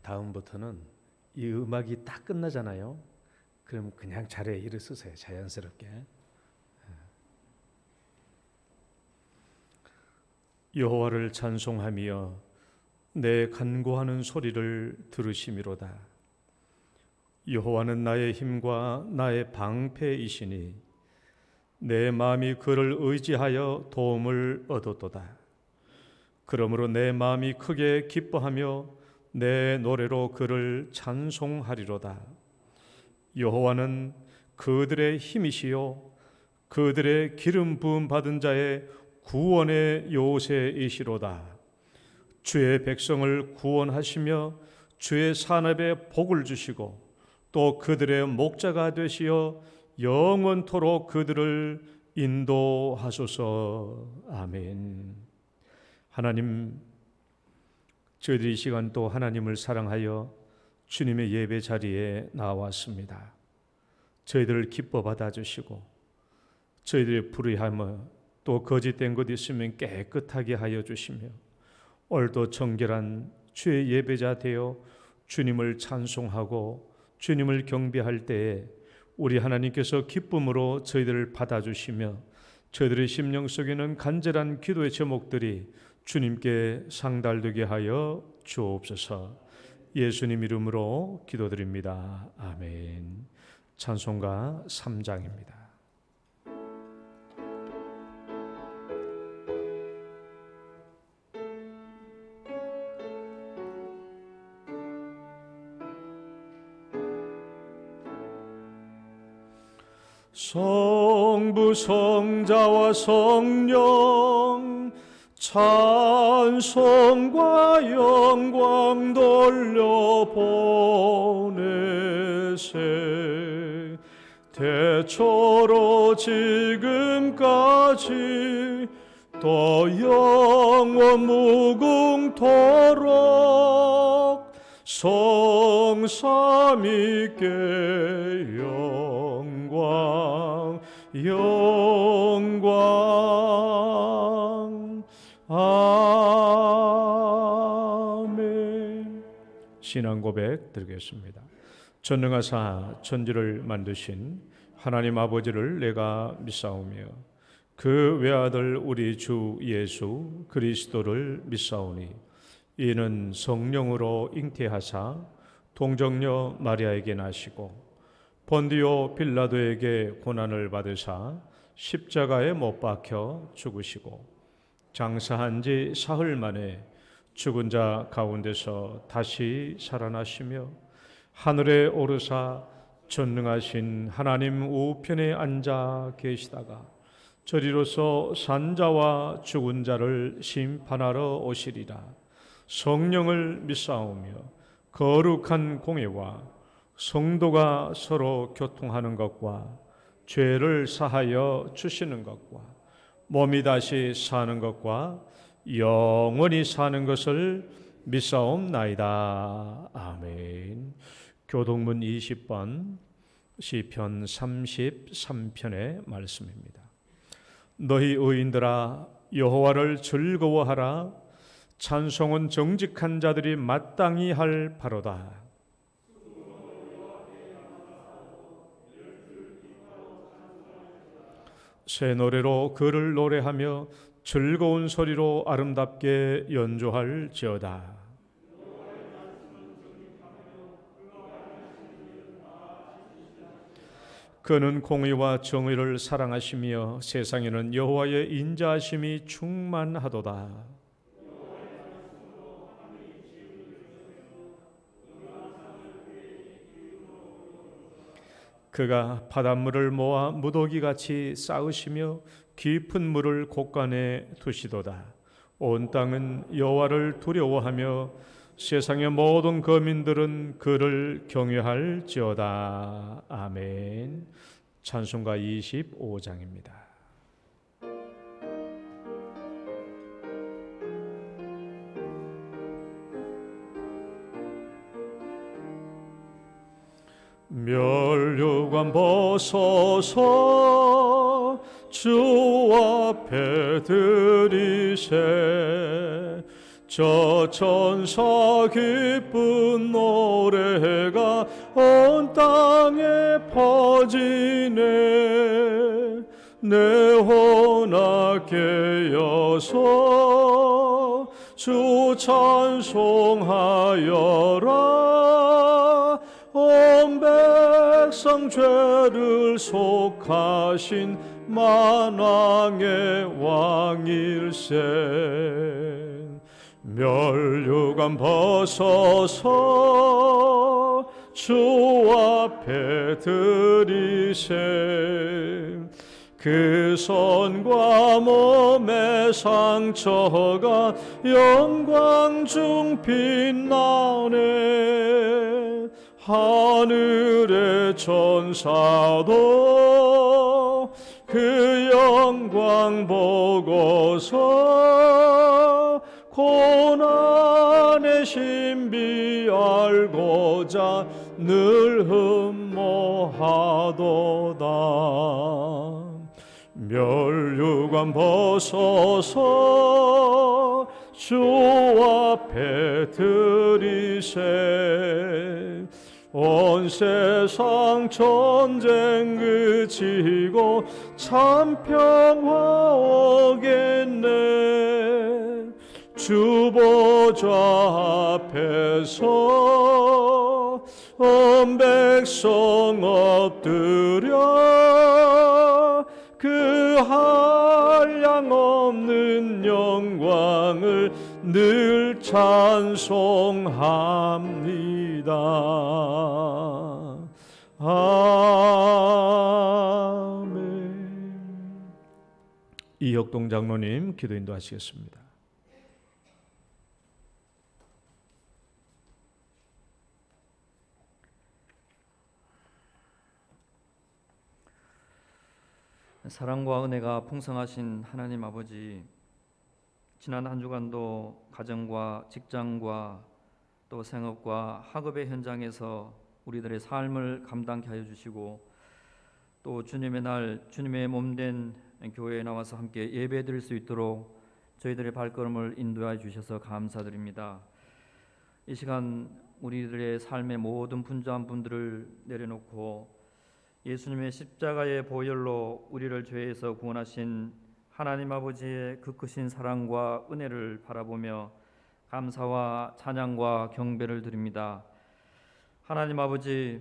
다음부터는 이 음악이 딱 끝나잖아요. 그럼 그냥 자리에 일어서세요. 자연스럽게. 여호와를 찬송하며 내 간구하는 소리를 들으심이로다. 여호와는 나의 힘과 나의 방패이시니 내 마음이 그를 의지하여 도움을 얻었도다. 그러므로 내 마음이 크게 기뻐하며 내 노래로 그를 찬송하리로다. 여호와는 그들의 힘이시요 그들의 기름 부음 받은 자의 구원의 요새이시로다. 주의 백성을 구원하시며 주의 산업에 복을 주시고 또 그들의 목자가 되시어 영원토록 그들을 인도하소서. 아멘. 하나님, 저희들이 이 시간 또 하나님을 사랑하여 주님의 예배 자리에 나왔습니다. 저희들을 기뻐 받아주시고 저희들의 불의함을 또 거짓된 것 있으면 깨끗하게 하여 주시며 오늘도 정결한 주의 예배자 되어 주님을 찬송하고 주님을 경배할 때에 우리 하나님께서 기쁨으로 저희들을 받아주시며 저희들의 심령 속에는 간절한 기도의 제목들이 주님께 상달되게 하여 주옵소서. 예수님 이름으로 기도드립니다. 아멘. 찬송가 3장입니다. 성부 성자와 성령 찬송과 영광 돌려보내세. 대초로 지금까지 또 영원 무궁토록 성삼위께 영광 아멘. 신앙 고백 드리겠습니다. 전능하사 천지를 만드신 하나님 아버지를 내가 믿사오며 그 외아들 우리 주 예수 그리스도를 믿사오니 이는 성령으로 잉태하사 동정녀 마리아에게 나시고 본디오 빌라도에게 고난을 받으사 십자가에 못 박혀 죽으시고 장사한 지 사흘 만에 죽은 자 가운데서 다시 살아나시며 하늘에 오르사 전능하신 하나님 우편에 앉아 계시다가 저리로서 산자와 죽은 자를 심판하러 오시리라. 성령을 믿사오며 거룩한 공회와 성도가 서로 교통하는 것과 죄를 사하여 주시는 것과 몸이 다시 사는 것과 영원히 사는 것을 믿사옵나이다. 아멘. 교동문 20번 시편 33편의 말씀입니다. 너희 의인들아 여호와를 즐거워하라. 찬송은 정직한 자들이 마땅히 할 바로다. 새 노래로 그를 노래하며 즐거운 소리로 아름답게 연주할지어다. 그는 공의와 정의를 사랑하시며 세상에는 여호와의 인자하심이 충만하도다. 그가 바닷물을 모아 무더기같이 쌓으시며 깊은 물을 곳간에 두시도다. 온 땅은 여호와를 두려워하며 세상의 모든 거민들은 그를 경외할지어다. 아멘. 찬송가 25장입니다. 멸류관 벗어서 주 앞에 들이세. 저 천사 기쁜 노래가 온 땅에 퍼지네. 내 혼악 깨어서 주 찬송하여라. 온 백성 죄를 속하신 만왕의 왕일세. 멸류관 벗어서 주 앞에 들이세. 그 손과 몸의 상처가 영광 중 빛나네. 하늘의 천사도 그 영광 보고서 고난의 신비 알고자 늘 흠모하도다. 멸류관 벗어서 주 앞에 들이세. 온 세상 전쟁 그치고 참 평화 오겠네. 주 보좌 앞에서 온 백성 엎드려 그 한량없는 영광을 늘 찬송합니다. 아멘. 이혁동 장로님 기도 인도하시겠습니다. 사랑과 은혜가 풍성하신 하나님 아버지, 지난 한 주간도 가정과 직장과 또 생업과 학업의 현장에서 우리들의 삶을 감당케 하여 주시고, 또 주님의 날 주님의 몸된 교회에 나와서 함께 예배 드릴 수 있도록 저희들의 발걸음을 인도해 주셔서 감사드립니다. 이 시간 우리들의 삶의 모든 분주한 분들을 내려놓고 예수님의 십자가의 보혈로 우리를 죄에서 구원하신 하나님 아버지의 그 크신 사랑과 은혜를 바라보며 감사와 찬양과 경배를 드립니다. 하나님 아버지,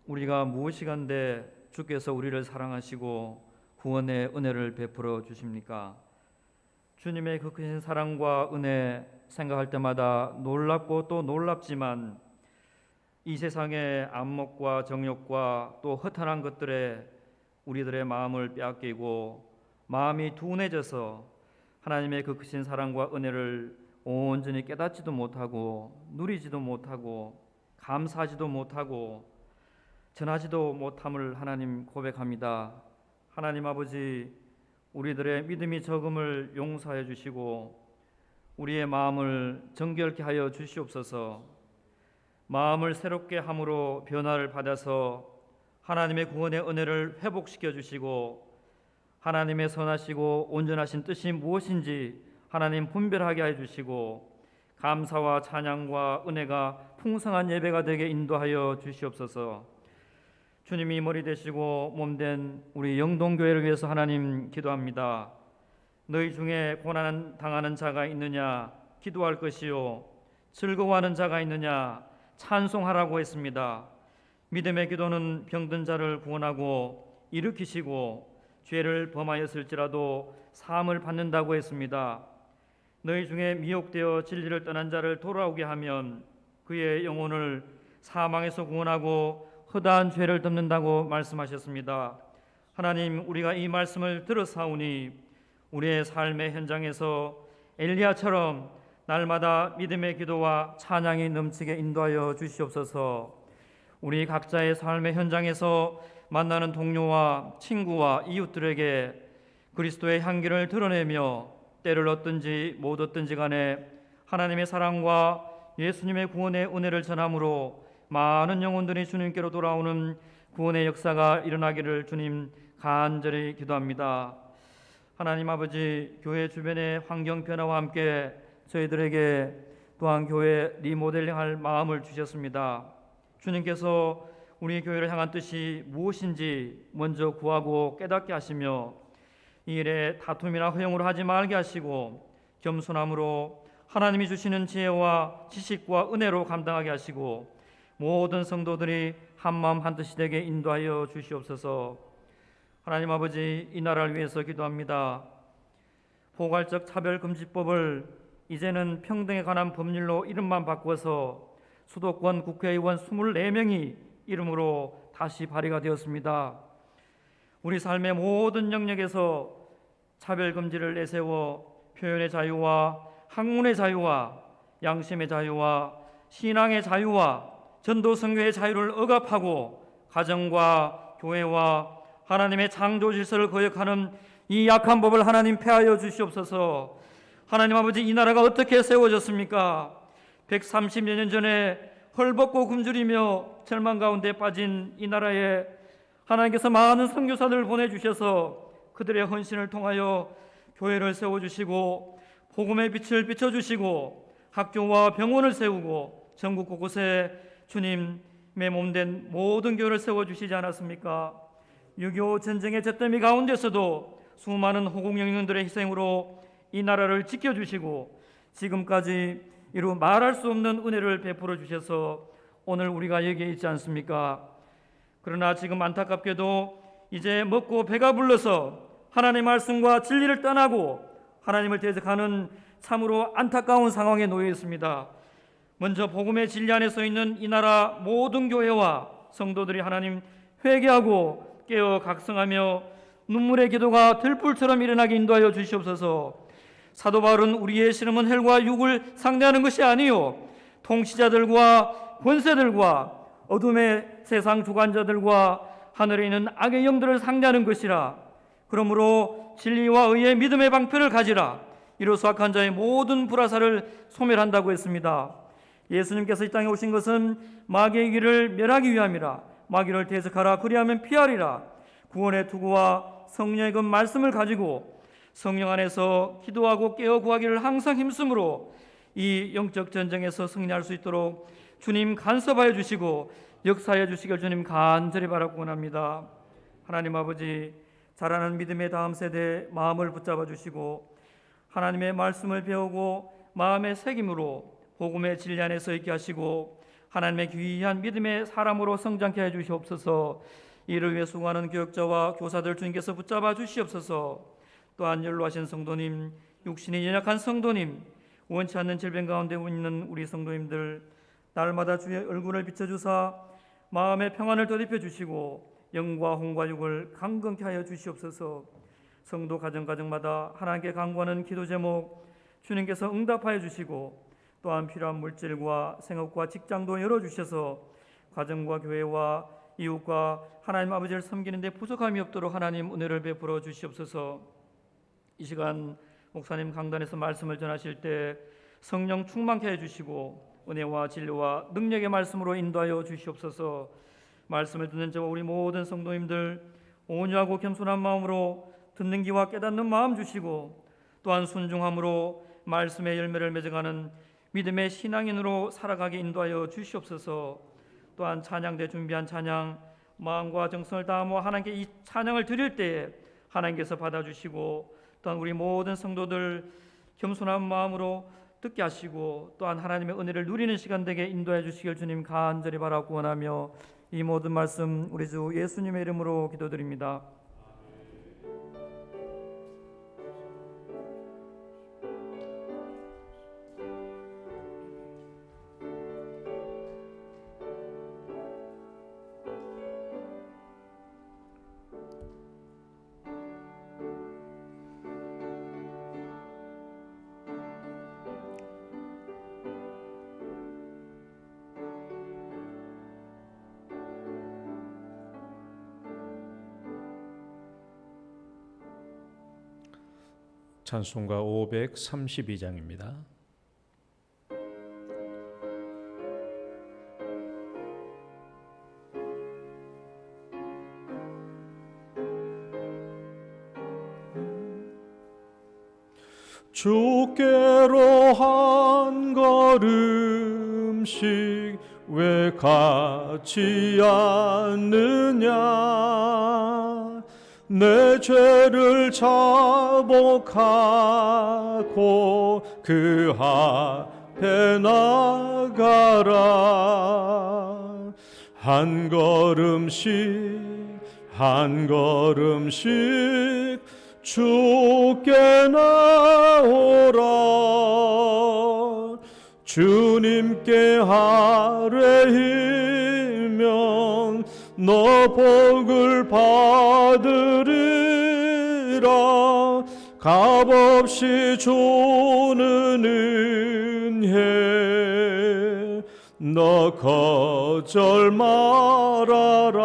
우리가 무엇이간데 주께서 우리를 사랑하시고 구원의 은혜를 베풀어 주십니까? 주님의 그 크신 사랑과 은혜 생각할 때마다 놀랍고 또 놀랍지만, 이 세상의 안목과 정욕과 또 허탄한 것들에 우리들의 마음을 빼앗기고 마음이 둔해져서 하나님의 그 크신 사랑과 은혜를 온전히 깨닫지도 못하고 누리지도 못하고 감사하지도 못하고 전하지도 못함을 하나님 고백합니다. 하나님 아버지, 우리들의 믿음이 적음을 용서하여 주시고 우리의 마음을 정결케 하여 주시옵소서. 마음을 새롭게 함으로 변화를 받아서 하나님의 구원의 은혜를 회복시켜 주시고 하나님의 선하시고 온전하신 뜻이 무엇인지 하나님 분별하게 해 주시고 감사와 찬양과 은혜가 풍성한 예배가 되게 인도하여 주시옵소서. 주님이 머리 되시고 몸된 우리 영동교회를 위해서 하나님 기도합니다. 너희 중에 고난 당하는 자가 있느냐? 기도할 것이요. 즐거워하는 자가 있느냐? 찬송하라고 했습니다. 믿음의 기도는 병든 자를 구원하고 일으키시고 죄를 범하였을지라도 사함을 받는다고 했습니다. 너희 중에 미혹되어 진리를 떠난 자를 돌아오게 하면 그의 영혼을 사망에서 구원하고 허다한 죄를 덮는다고 말씀하셨습니다. 하나님, 우리가 이 말씀을 들었사오니 우리의 삶의 현장에서 엘리야처럼 날마다 믿음의 기도와 찬양이 넘치게 인도하여 주시옵소서. 우리 각자의 삶의 현장에서 만나는 동료와 친구와 이웃들에게 그리스도의 향기를 드러내며 때를 얻든지 못 얻든지 간에 하나님의 사랑과 예수님의 구원의 은혜를 전함으로 많은 영혼들이 주님께로 돌아오는 구원의 역사가 일어나기를 주님 간절히 기도합니다. 하나님 아버지, 교회 주변의 환경 변화와 함께 저희들에게 또한 교회 리모델링할 마음을 주셨습니다. 주님께서 우리 교회를 향한 뜻이 무엇인지 먼저 구하고 깨닫게 하시며 이 일에 다툼이나 허용으로 하지 말게 하시고 겸손함으로 하나님이 주시는 지혜와 지식과 은혜로 감당하게 하시고 모든 성도들이 한마음 한뜻이 되게 인도하여 주시옵소서. 하나님 아버지, 이 나라를 위해서 기도합니다. 포괄적 차별금지법을 이제는 평등에 관한 법률로 이름만 바꿔서 수도권 국회의원 24명이 이름으로 다시 발의가 되었습니다. 우리 삶의 모든 영역에서 차별금지를 내세워 표현의 자유와 학문의 자유와 양심의 자유와 신앙의 자유와 전도 선교의 자유를 억압하고 가정과 교회와 하나님의 창조 질서를 거역하는 이 약한 법을 하나님 폐하여 주시옵소서. 하나님 아버지, 이 나라가 어떻게 세워졌습니까? 130여 년 전에 헐벗고 굶주리며 절망 가운데 빠진 이 나라에 하나님께서 많은 선교사들을 보내주셔서 그들의 헌신을 통하여 교회를 세워주시고 복음의 빛을 비춰주시고 학교와 병원을 세우고 전국 곳곳에 주님의 몸된 모든 교회를 세워주시지 않았습니까? 6.25 전쟁의 잿더미 가운데서도 수많은 호국영령들의 희생으로 이 나라를 지켜주시고 지금까지 이루 말할 수 없는 은혜를 베풀어 주셔서 오늘 우리가 여기에 있지 않습니까? 그러나 지금 안타깝게도 이제 먹고 배가 불러서 하나님의 말씀과 진리를 떠나고 하나님을 대적하는 참으로 안타까운 상황에 놓여 있습니다. 먼저 복음의 진리 안에 서 있는 이 나라 모든 교회와 성도들이 하나님 회개하고 깨어 각성하며 눈물의 기도가 들불처럼 일어나게 인도하여 주시옵소서. 사도 바울은 우리의 씨름은 혈과 육을 상대하는 것이 아니요 통치자들과 권세들과 어둠의 세상 주관자들과 하늘에 있는 악의 영들을 상대하는 것이라. 그러므로 진리와 의의 믿음의 방편을 가지라. 이로써 악한 자의 모든 불화살을 소멸한다고 했습니다. 예수님께서 이 땅에 오신 것은 마귀의 길을 멸하기 위함이라. 마귀를 대적하라, 그리하면 피하리라. 구원의 투구와 성령의 그 말씀을 가지고 성령 안에서 기도하고 깨어 구하기를 항상 힘쓰므로 이 영적 전쟁에서 승리할 수 있도록 주님 간섭하여 주시고 역사해 주시길 주님 간절히 바라고 원합니다. 하나님 아버지, 자라는 믿음의 다음 세대 마음을 붙잡아 주시고 하나님의 말씀을 배우고 마음의 새김으로 복음의 진리 안에 서 있게 하시고 하나님의 귀한 믿음의 사람으로 성장케 해 주시옵소서. 이를 위해 수고하는 교역자와 교사들 주님께서 붙잡아 주시옵소서. 또한 연로하신 성도님, 육신이 연약한 성도님, 원치 않는 질병 가운데 있는 우리 성도님들 날마다 주의 얼굴을 비춰주사 마음의 평안을 더입혀 주시고 영과 혼과 육을 강건케 하여 주시옵소서. 성도 가정마다 하나님께 간구하는 기도 제목 주님께서 응답하여 주시고 또한 필요한 물질과 생업과 직장도 열어주셔서 가정과 교회와 이웃과 하나님 아버지를 섬기는 데 부족함이 없도록 하나님 은혜를 베풀어 주시옵소서. 이 시간 목사님 강단에서 말씀을 전하실 때 성령 충만케 해주시고 은혜와 진리와 능력의 말씀으로 인도하여 주시옵소서. 말씀을 듣는 저와 우리 모든 성도님들 온유하고 겸손한 마음으로 듣는 귀와 깨닫는 마음 주시고 또한 순종함으로 말씀의 열매를 맺어가는 믿음의 신앙인으로 살아가게 인도하여 주시옵소서. 또한 찬양대 준비한 찬양 마음과 정성을 다하며 하나님께 이 찬양을 드릴 때에 하나님께서 받아주시고 또한 우리 모든 성도들 겸손한 마음으로 듣게 하시고 또한 하나님의 은혜를 누리는 시간 되게 인도해 주시길 주님 간절히 바라고 원하며 이 모든 말씀 우리 주 예수님의 이름으로 기도드립니다. 찬송가 532장입니다. 주께로 한 걸음씩 왜 가지 않느냐. 내 죄를 자복하고 그 앞에 나가라. 한 걸음씩 한 걸음씩 주께 나오라. 주님께 아뢰이면 너 복을 받으리라. 값없이 주는 은혜 너 거절 말아라.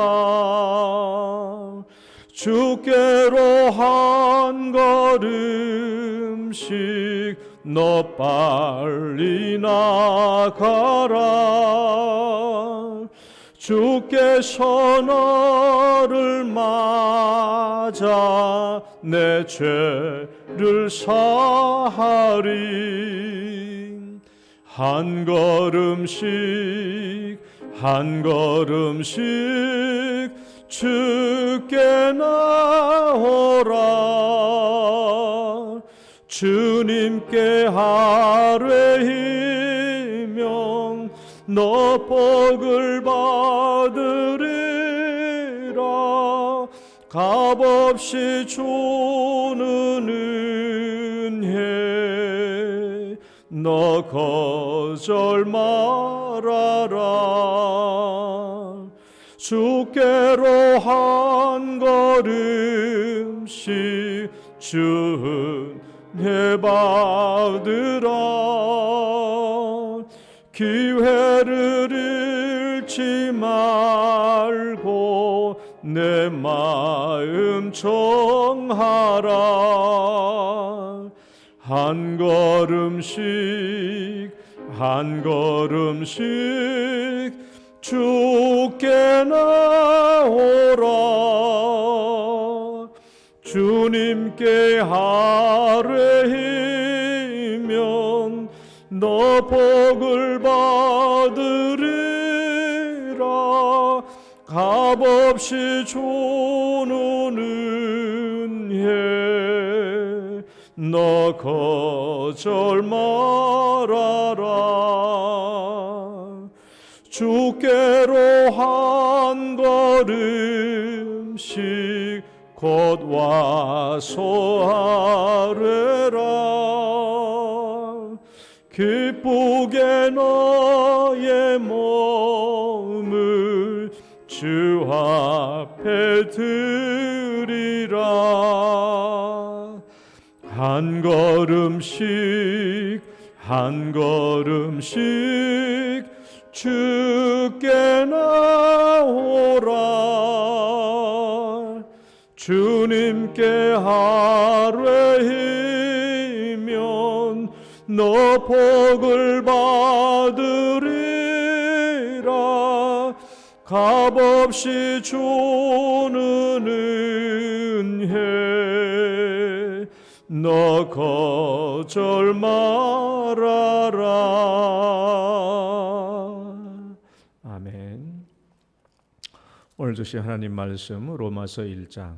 주께로 한 걸음씩 너 빨리 나가라. 주께서 너를 맞아 내 죄를 사하리. 한 걸음씩 한 걸음씩 주께 나오라. 주님께 아뢰이면 너 복을 받으리라. 값없이 주는 은혜 너 거절 말아라. 주께로 한 걸음씩 주은혜 받으라. 기회를 잃지 말고 내 마음 정하라. 한 걸음씩 한 걸음씩 주께 나오라. 주님께 아뢰이면 너 복을 받으리라. 값없이 주는 은혜 너 거절 말아라. 주께로 한 걸음씩 곧 와서 아뢰라. 기쁘게 너의 몸을 주 앞에 드리라. 한 걸음씩 한 걸음씩 주께 나오라. 주님께 아뢰이면 너 복을 받으리라. 값없이 주는 은혜 너 거절 말아라. 아멘. 오늘 주신 하나님 말씀 로마서 1장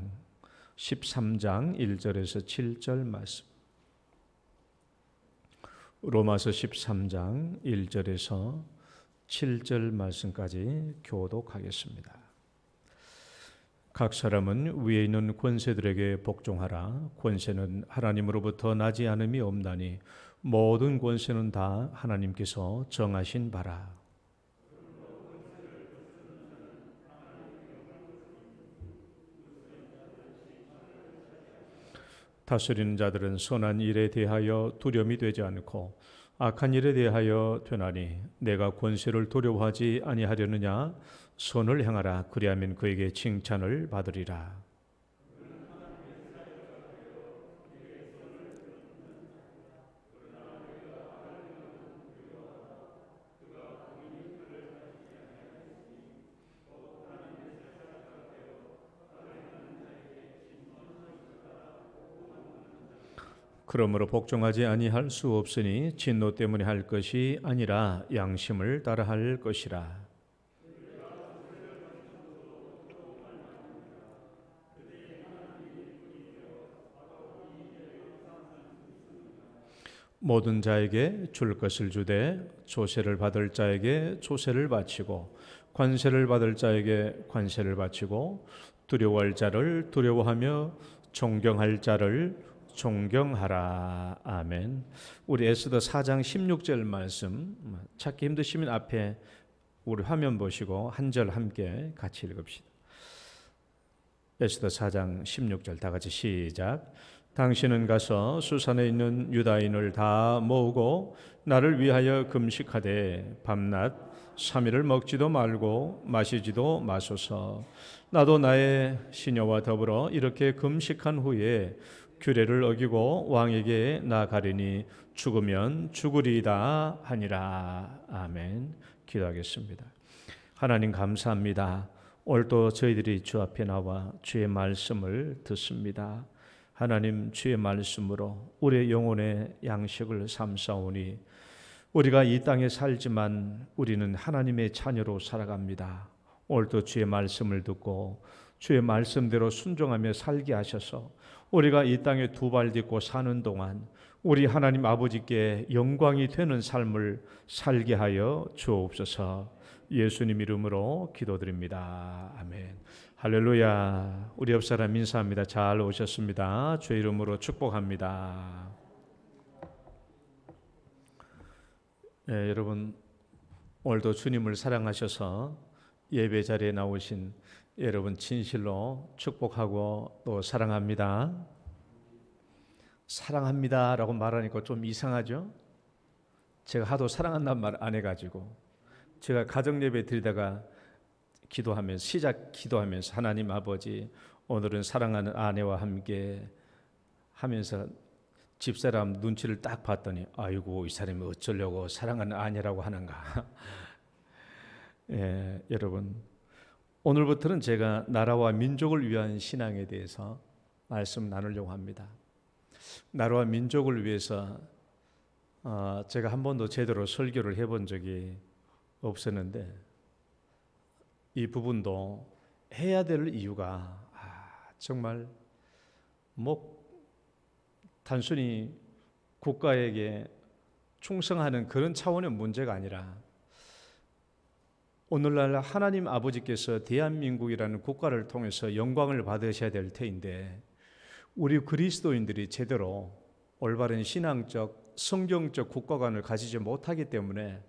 13장 1절에서 7절 말씀. 로마서 13장 1절에서 7절 말씀까지 교독하겠습니다. 각 사람은 위에 있는 권세들에게 복종하라. 권세는 하나님으로부터 나지 않음이 없나니 모든 권세는 다 하나님께서 정하신 바라. 다스리는 자들은 선한 일에 대하여 두려움이 되지 않고 악한 일에 대하여 되나니 내가 권세를 두려워하지 아니하려느냐. 선을 행하라. 그리하면 그에게 칭찬을 받으리라. 그러므로 복종하지 아니할 수 없으니 진노 때문에 할 것이 아니라 양심을 따라할 것이라. 모든 자에게 줄 것을 주되 조세를 받을 자에게 조세를 바치고 관세를 받을 자에게 관세를 바치고 두려워할 자를 두려워하며 존경할 자를 존경하라. 아멘. 우리 에스더 4장 16절 말씀 찾기 힘드시면 앞에 우리 화면 보시고 한 절 함께 같이 읽읍시다. 에스더 4장 16절 다 같이 시작. 당신은 가서 수산에 있는 유다인을 다 모으고 나를 위하여 금식하되 밤낮 3일을 먹지도 말고 마시지도 마소서. 나도 나의 시녀와 더불어 이렇게 금식한 후에 규례를 어기고 왕에게 나아가리니 죽으면 죽으리이다 하니라. 아멘. 기도하겠습니다. 하나님 감사합니다. 오늘도 저희들이 주 앞에 나와 주의 말씀을 듣습니다. 하나님 주의 말씀으로 우리의 영혼의 양식을 삼사오니 우리가 이 땅에 살지만 우리는 하나님의 자녀로 살아갑니다. 오늘도 주의 말씀을 듣고 주의 말씀대로 순종하며 살게 하셔서 우리가 이 땅에 두 발 딛고 사는 동안 우리 하나님 아버지께 영광이 되는 삶을 살게 하여 주옵소서. 예수님 이름으로 기도드립니다. 아멘. 할렐루야. 우리 옆 사람 인사합니다. 잘 오셨습니다. 주의 이름으로 축복합니다. 네, 여러분 오늘도 주님을 사랑하셔서 예배 자리에 나오신 여러분 진실로 축복하고 또 사랑합니다. 사랑합니다라고 말하니까 좀 이상하죠? 제가 하도 사랑한다는 말 안 해가지고 제가 가정 예배 드리다가 기도하면서 시작 기도하면서 하나님 아버지 오늘은 사랑하는 아내와 함께 하면서 집사람 눈치를 딱 봤더니 아이고 이 사람이 어쩌려고 사랑하는 아내라고 하는가. 예, 여러분 오늘부터는 제가 나라와 민족을 위한 신앙에 대해서 말씀 나누려고 합니다. 나라와 민족을 위해서 제가 한 번도 제대로 설교를 해본 적이 없었는데 이 부분도 해야 될 이유가 정말 단순히 국가에게 충성하는 그런 차원의 문제가 아니라 오늘날 하나님 아버지께서 대한민국이라는 국가를 통해서 영광을 받으셔야 될 터인데 우리 그리스도인들이 제대로 올바른 신앙적 성경적 국가관을 가지지 못하기 때문에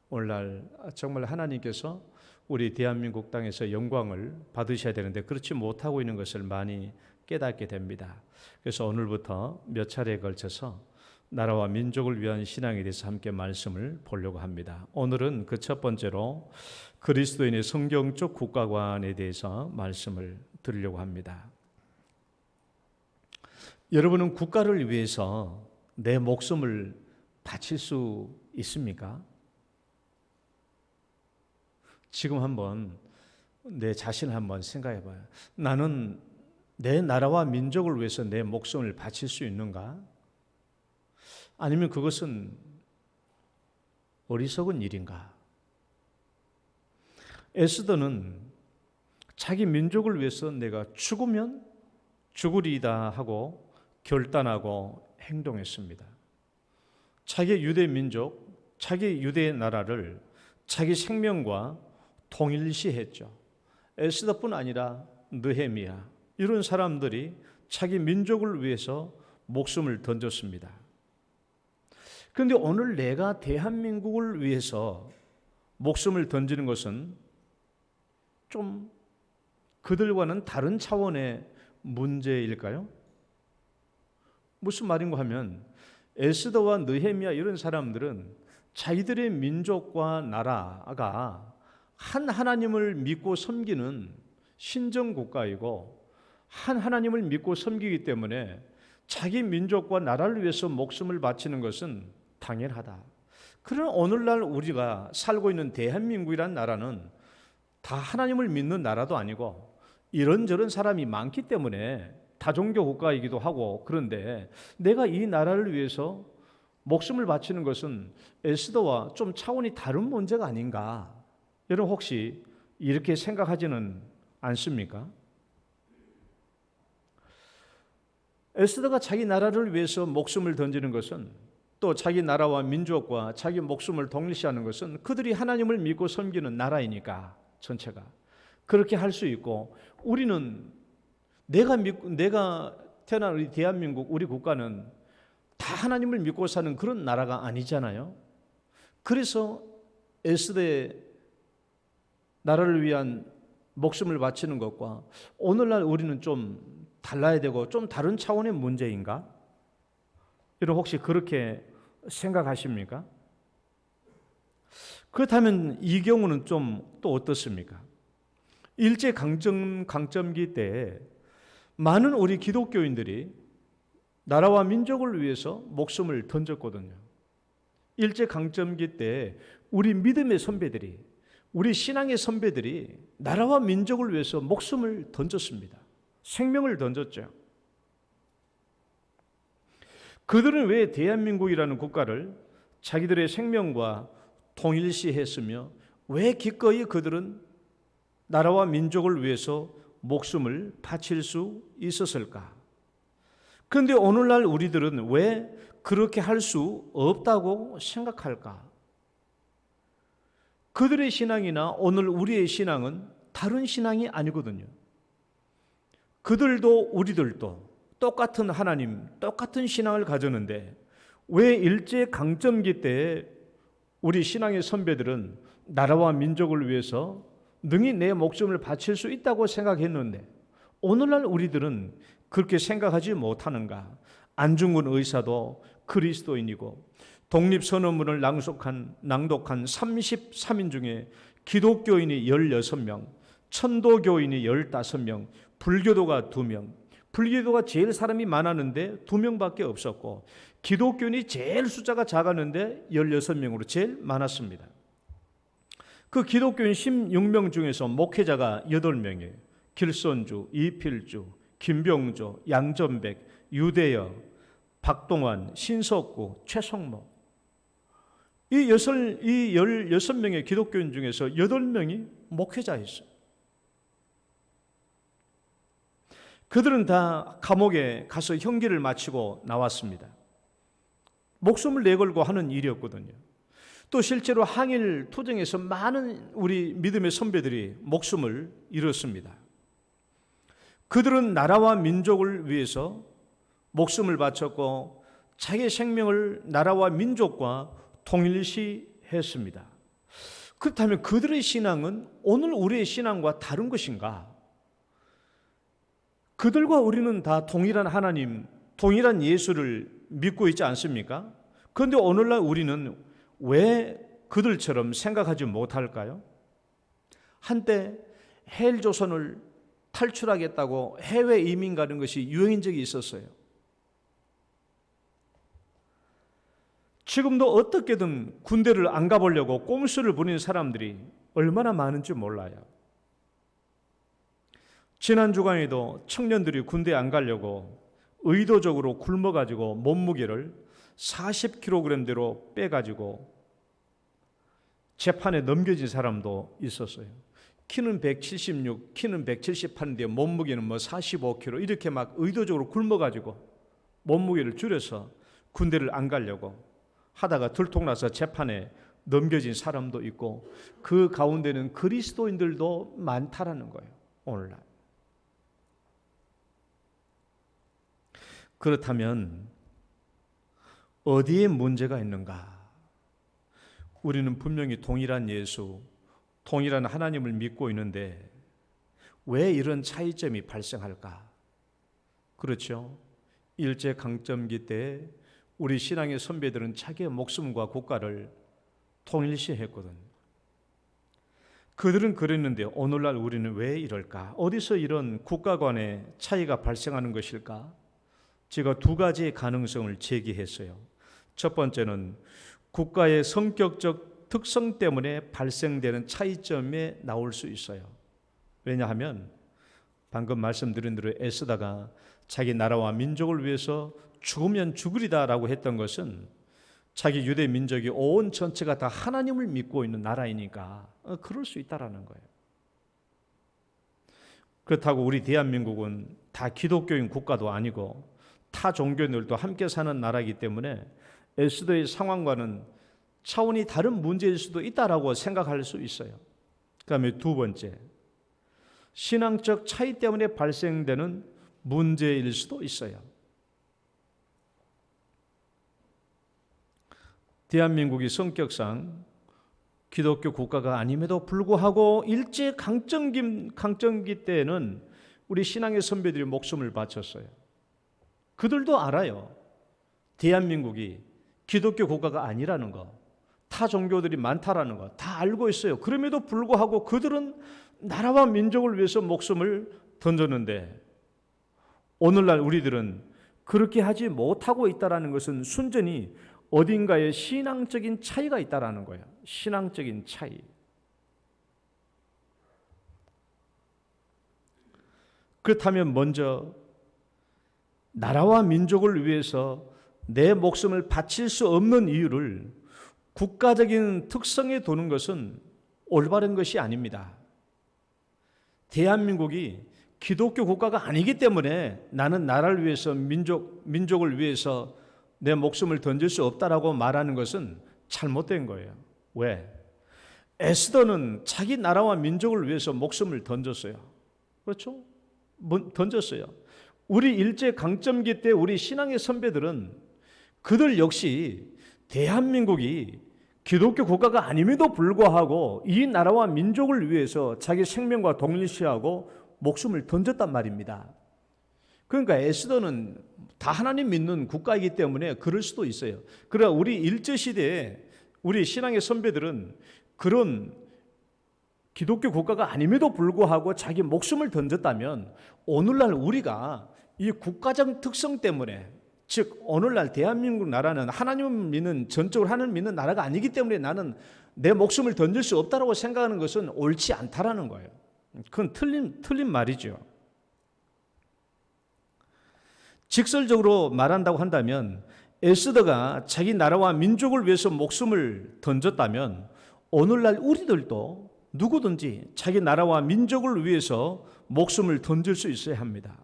오늘날 정말 하나님께서 우리 대한민국 땅에서 영광을 받으셔야 되는데 그렇지 못하고 있는 것을 많이 깨닫게 됩니다. 그래서 오늘부터 몇 차례에 걸쳐서 나라와 민족을 위한 신앙에 대해서 함께 말씀을 보려고 합니다. 오늘은 그 첫 번째로 그리스도인의 성경적 국가관에 대해서 말씀을 드리려고 합니다. 여러분은 국가를 위해서 내 목숨을 바칠 수 있습니까? 지금 한번 내 자신을 한번 생각해 봐요. 나는 내 나라와 민족을 위해서 내 목숨을 바칠 수 있는가? 아니면 그것은 어리석은 일인가? 에스더는 자기 민족을 위해서 내가 죽으면 죽으리이다 하고 결단하고 행동했습니다. 자기 유대 민족, 자기 유대 나라를 자기 생명과 동일시했죠. 에스더뿐 아니라 느헤미야 이런 사람들이 자기 민족을 위해서 목숨을 던졌습니다. 그런데 오늘 내가 대한민국을 위해서 목숨을 던지는 것은 좀 그들과는 다른 차원의 문제일까요? 무슨 말인가 하면 에스더와 느헤미야 이런 사람들은 자기들의 민족과 나라가 한 하나님을 믿고 섬기는 신정국가이고 한 하나님을 믿고 섬기기 때문에 자기 민족과 나라를 위해서 목숨을 바치는 것은 당연하다. 그러나 오늘날 우리가 살고 있는 대한민국이란 나라는 다 하나님을 믿는 나라도 아니고 이런저런 사람이 많기 때문에 다종교 국가이기도 하고, 그런데 내가 이 나라를 위해서 목숨을 바치는 것은 에스더와 좀 차원이 다른 문제가 아닌가? 여러분 혹시 이렇게 생각하지는 않습니까? 에스더가 자기 나라를 위해서 목숨을 던지는 것은, 또 자기 나라와 민족과 자기 목숨을 동일시하는 것은 그들이 하나님을 믿고 섬기는 나라이니까 전체가 그렇게 할 수 있고, 우리는 내가 태어난 우리 대한민국, 우리 국가는 다 하나님을 믿고 사는 그런 나라가 아니잖아요. 그래서 에스더의 나라를 위한 목숨을 바치는 것과 오늘날 우리는 좀 달라야 되고 좀 다른 차원의 문제인가? 여러분 혹시 그렇게 생각하십니까? 그렇다면 이 경우는 좀 또 어떻습니까? 일제 강점기 때 많은 우리 기독교인들이 나라와 민족을 위해서 목숨을 던졌거든요. 일제 강점기 때 우리 믿음의 선배들이, 우리 신앙의 선배들이 나라와 민족을 위해서 목숨을 던졌습니다. 생명을 던졌죠. 그들은 왜 대한민국이라는 국가를 자기들의 생명과 동일시했으며 왜 기꺼이 그들은 나라와 민족을 위해서 목숨을 바칠 수 있었을까? 그런데 오늘날 우리들은 왜 그렇게 할 수 없다고 생각할까? 그들의 신앙이나 오늘 우리의 신앙은 다른 신앙이 아니거든요. 그들도 우리들도 똑같은 하나님, 똑같은 신앙을 가졌는데 왜 일제 강점기 때 우리 신앙의 선배들은 나라와 민족을 위해서 능히 내 목숨을 바칠 수 있다고 생각했는데 오늘날 우리들은 그렇게 생각하지 못하는가? 안중근 의사도 그리스도인이고 독립선언문을 낭독한 33인 중에 기독교인이 16명, 천도교인이 15명, 불교도가 2명, 불교도가 제일 사람이 많았는데 2명밖에 없었고 기독교인이 제일 숫자가 작았는데 16명으로 제일 많았습니다. 그 기독교인 16명 중에서 목회자가 8명이에요. 길손주, 이필주, 김병조, 양전백, 유대여, 박동환, 신석구, 최성모. 이 16명의 기독교인 중에서 8명이 목회자였어요. 그들은 다 감옥에 가서 형기를 마치고 나왔습니다. 목숨을 내걸고 하는 일이었거든요. 또 실제로 항일 투쟁에서 많은 우리 믿음의 선배들이 목숨을 잃었습니다. 그들은 나라와 민족을 위해서 목숨을 바쳤고 자기의 생명을 나라와 민족과 동일시했습니다. 그렇다면 그들의 신앙은 오늘 우리의 신앙과 다른 것인가? 그들과 우리는 다 동일한 하나님, 동일한 예수를 믿고 있지 않습니까? 그런데 오늘날 우리는 왜 그들처럼 생각하지 못할까요? 한때 헬조선을 탈출하겠다고 해외 이민 가는 것이 유행인 적이 있었어요. 지금도 어떻게든 군대를 안 가보려고 꼼수를 부리는 사람들이 얼마나 많은지 몰라요. 지난 주간에도 청년들이 군대 안 가려고 의도적으로 굶어가지고 몸무게를 40kg대로 빼가지고 재판에 넘겨진 사람도 있었어요. 키는 176, 키는 178인데 몸무게는 45kg 이렇게 막 의도적으로 굶어가지고 몸무게를 줄여서 군대를 안 가려고 하다가 들통나서 재판에 넘겨진 사람도 있고 그 가운데는 그리스도인들도 많다라는 거예요. 오늘날. 그렇다면 어디에 문제가 있는가? 우리는 분명히 동일한 예수, 동일한 하나님을 믿고 있는데 왜 이런 차이점이 발생할까? 그렇죠. 일제 강점기 때 우리 신앙의 선배들은 자기의 목숨과 국가를 통일시했거든. 그들은 그랬는데 오늘날 우리는 왜 이럴까? 어디서 이런 국가 간의 차이가 발생하는 것일까? 제가 2가지의 가능성을 제기했어요. 첫 번째는 국가의 성격적 특성 때문에 발생되는 차이점에 나올 수 있어요. 왜냐하면 방금 말씀드린 대로 에스더가 자기 나라와 민족을 위해서 죽으면 죽으리다라고 했던 것은 자기 유대 민족이 온 전체가 다 하나님을 믿고 있는 나라이니까 그럴 수 있다라는 거예요. 그렇다고 우리 대한민국은 다 기독교인 국가도 아니고 타 종교인들도 함께 사는 나라이기 때문에 에스더의 상황과는 차원이 다른 문제일 수도 있다라고 생각할 수 있어요. 그다음에 두 번째, 신앙적 차이 때문에 발생되는 문제일 수도 있어요. 대한민국이 성격상 기독교 국가가 아님에도 불구하고 일제 강점기 때에는 우리 신앙의 선배들이 목숨을 바쳤어요. 그들도 알아요. 대한민국이 기독교 국가가 아니라는 거, 타 종교들이 많다라는 거 다 알고 있어요. 그럼에도 불구하고 그들은 나라와 민족을 위해서 목숨을 던졌는데 오늘날 우리들은 그렇게 하지 못하고 있다는 것은 순전히 어딘가에 신앙적인 차이가 있다라는 거예요. 신앙적인 차이. 그렇다면 먼저 나라와 민족을 위해서 내 목숨을 바칠 수 없는 이유를 국가적인 특성에 두는 것은 올바른 것이 아닙니다. 대한민국이 기독교 국가가 아니기 때문에 나는 나라를 위해서 민족을 위해서 내 목숨을 던질 수 없다라고 말하는 것은 잘못된 거예요. 왜? 에스더는 자기 나라와 민족을 위해서 목숨을 던졌어요. 그렇죠? 던졌어요. 우리 일제 강점기 때 우리 신앙의 선배들은 그들 역시 대한민국이 기독교 국가가 아님에도 불구하고 이 나라와 민족을 위해서 자기 생명과 동일시하고 목숨을 던졌단 말입니다. 그러니까 에스더는 다 하나님 믿는 국가이기 때문에 그럴 수도 있어요. 그러나 우리 일제시대에 우리 신앙의 선배들은 그런 기독교 국가가 아님에도 불구하고 자기 목숨을 던졌다면 오늘날 우리가 이 국가적 특성 때문에, 즉 오늘날 대한민국 나라는 하나님을 믿는, 전적으로 하나님을 믿는 나라가 아니기 때문에 나는 내 목숨을 던질 수 없다고 생각하는 것은 옳지 않다라는 거예요. 그건 틀린 말이죠. 직설적으로 말한다고 한다면 에스더가 자기 나라와 민족을 위해서 목숨을 던졌다면 오늘날 우리들도 누구든지 자기 나라와 민족을 위해서 목숨을 던질 수 있어야 합니다.